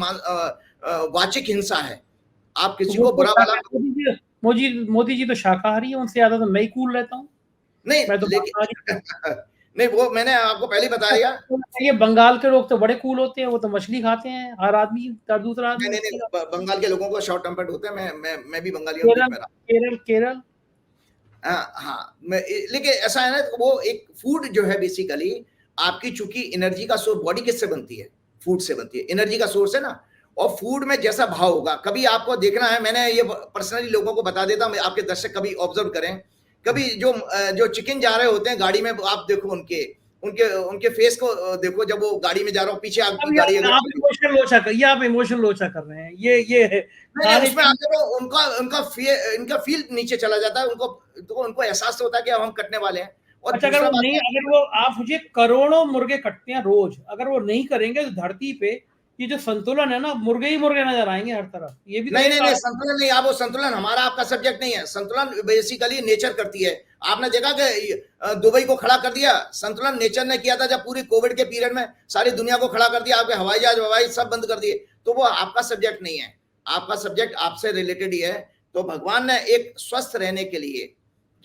वाचिक हिंसा है। आप किसी को बुरा भला, मोदी जी तो शाकाहारी है, उनसे ज्यादा तो मैं ही कूल रहता हूँ। नहीं तो लेकिन नहीं, वो मैंने आपको पहले ही बताया। ये बंगाल के लोग तो बड़े कूल होते हैं, वो तो मछली खाते हैं, हर आदमी, दूसरा आदमी। नहीं, बंगाल के लोगों को शॉर्ट टेम्पर्ड होते हैं। मैं भी बंगाली हूँ। केरल हाँ, लेकिन ऐसा है ना, वो एक फूड जो है बेसिकली आपकी, चूंकि एनर्जी का सोर्स बॉडी किससे बनती है? फूड से बनती है, एनर्जी का सोर्स है ना। और फूड में जैसा भाव होगा, कभी आपको देखना है, मैंने ये पर्सनली लोगों को बता देता हूँ, आपके दर्शक कभी ऑब्जर्व करें, कभी जो चिकन जा रहे होते हैं गाड़ी में, आप देखो उनके फेस को देखो, जब वो गाड़ी में जा रहा हो, पीछे आपकी गाड़ी, आप इमोशनल लोचा कर रहे हैं, ये है उसमें आप देखो, इनका फील नीचे चला जाता है, उनको एहसास होता है कि अब हम कटने वाले हैं। और अच्छा, अगर वो आप मुझे करोड़ों मुर्गे कटते हैं रोज, अगर वो नहीं करेंगे तो धरती पे ये जो संतुलन है ना, मुर्गे ही मुर्गे नजर आएंगे हर तरफ। ये भी नहीं, संतुलन नहीं। आप वो संतुलन हमारा आपका सब्जेक्ट नहीं है। संतुलन बेसिकली नेचर करती है। आपने देखा कि दुबई को खड़ा कर दिया, संतुलन नेचर ने किया था। जब पूरी कोविड के पीरियड में सारी दुनिया को खड़ा कर दिया, आपके हवाई जहाज सब बंद कर दिए, तो वो आपका सब्जेक्ट नहीं है। आपका सब्जेक्ट आपसे रिलेटेड ही है। तो भगवान ने एक स्वस्थ रहने के लिए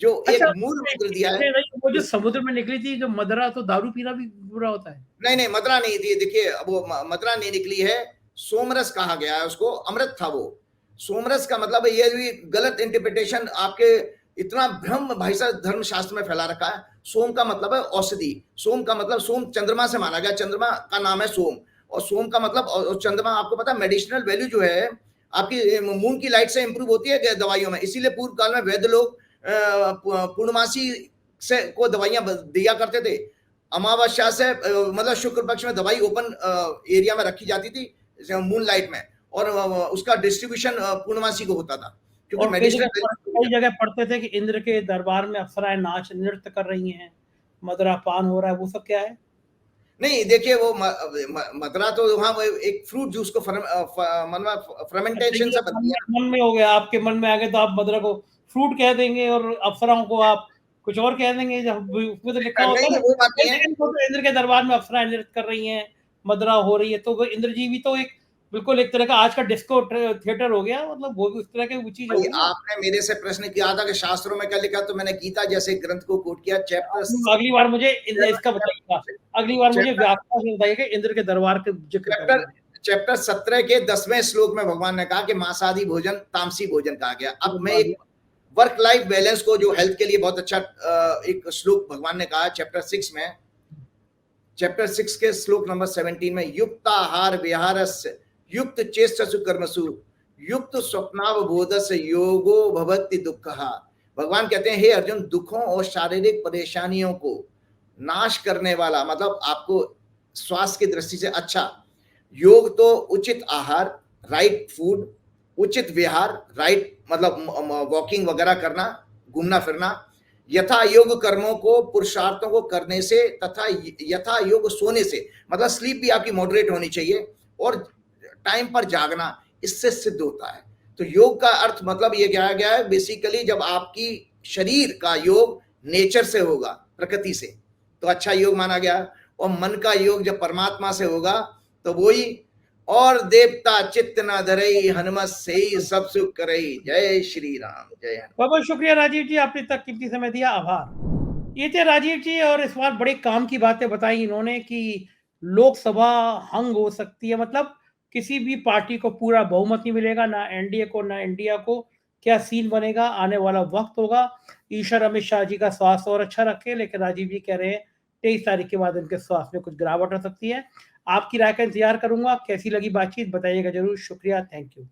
जो एक अच्छा, मूल मंत्र दिया है। वो जो समुद्र में निकली थी जो मदरा, तो दारू पीना भी बुरा होता है? नहीं नहीं, मदरा नहीं थी, देखिए वो मदरा नहीं निकली है, सोमरस कहा गया है उसको, अमृत था वो। सोमरस का मतलब ये भी गलत इंटरप्रिटेशन आपके, इतना भ्रम भाई साहब धर्मशास्त्र में फैला रखा है। सोम का मतलब है औषधि, सोम का मतलब, सोम चंद्रमा से माना गया, चंद्रमा का नाम है सोम, और सोम का मतलब, और चंद्रमा आपको पता है मेडिसिनल वैल्यू जो है आपकी मून की लाइट से इंप्रूव होती है दवाइयों में, इसीलिए पूर्व काल में वैद्य लोग पूर्णमासी से को दवाइयां दिया करते थे। अमावस्या से मतलब शुक्ल पक्ष में दवाई ओपन एरिया में रखी जाती थी मून लाइट में, और उसका डिस्ट्रीब्यूशन पूर्णमासी को होता था, क्योंकि और मेडिसिनल कई जगह पढ़ते थे कि इंद्र के दरबार में अप्सराएं नाच नृत्य कर रही हैं, मदरा पान हो रहा है, वो सब क्या है? नहीं देखिए, वो मदरा तो वहाँ एक फ्रूट जूस को फर्मेंटेशन से बनती है। मन में हो गया, आपके मन में आ गया तो आप मदरा को फ्रूट कह देंगे और अप्सराओं को आप कुछ और कह देंगे, जब उसमें तो लिखा होता है नहीं ना, वो बात नहीं है। इंद्र के दरबार में अप्सराएं नृत्य कर रही हैं, मदरा हो रही है, तो वो इंद्र जी भी तो एक बिल्कुल एक तरह का आज का डिस्को थिएटर हो गया, मतलब वो भी उस तरह की चीज भाई होगी ना। आपने मेरे से प्रश्न किया था कि शास्त्रों में क्या लिखा, तो मैंने गीता जैसे ग्रंथ को कोट किया, अगली बार मुझे इसका बताइएगा, अगली बार मुझे व्याख्या से बताइएगा इंद्र के दरबार के जिक्र चैप्टर चैप्टर 17 के 10वें श्लोक में भगवान ने कहा कि मांसाहारी भोजन तामसी भोजन कहा गया। अब मैं एक वर्क लाइफ बैलेंस को, जो हेल्थ के लिए बहुत अच्छा एक श्लोक भगवान ने कहा चैप्टर 6 में, चैप्टर 6 के श्लोक नंबर 17 में, युक्ताहार विहारस्य युक्त चेष्टसु कर्मसु युक्त स्वप्नावबोधस्य योगो भवति दुःखः। भगवान कहते हैं, हे अर्जुन, दुखों और शारीरिक परेशानियों को नाश करने वाला, मतलब आपको स्वास्थ्य की दृष्टि से अच्छा योग, तो उचित आहार, राइट फूड, उचित विहार, राइट मतलब वॉकिंग वगैरह करना, घूमना फिरना, यथा योग कर्मों को पुरुषार्थों को करने से, तथा यथा योग सोने से, मतलब स्लीप भी आपकी मॉडरेट होनी चाहिए, और टाइम पर जागना, इससे सिद्ध होता है। तो योग का अर्थ मतलब ये क्या गया है, बेसिकली जब आपकी शरीर का योग नेचर से होगा, प्रकृति से, तो अच्छा योग माना गया, और मन का योग जब परमात्मा से होगा तो वही, और देवता चित्त न धरई हनुमत से ही सब सुख करई। जय श्री राम, जय हनुमान। बहुत बहुत शुक्रिया राजीव जी, आपने तक कीमती समय दिया, आभार। ये थे राजीव जी, और इस बार बड़े काम की बातें बताई इन्होंने कि लोकसभा हंग हो सकती है, मतलब किसी भी पार्टी को पूरा बहुमत नहीं मिलेगा, ना एनडीए को ना इंडिया को। क्या सीन बनेगा, आने वाला वक्त होगा। ईश्वर अमित शाह जी का स्वास्थ्य और अच्छा रखे, लेकिन राजीव जी कह रहे हैं 23 तारीख के बाद उनके स्वास्थ्य में कुछ गिरावट हो सकती है। आपकी राय का इंतजार करूंगा, कैसी लगी बातचीत बताइएगा जरूर। शुक्रिया, थैंक यू।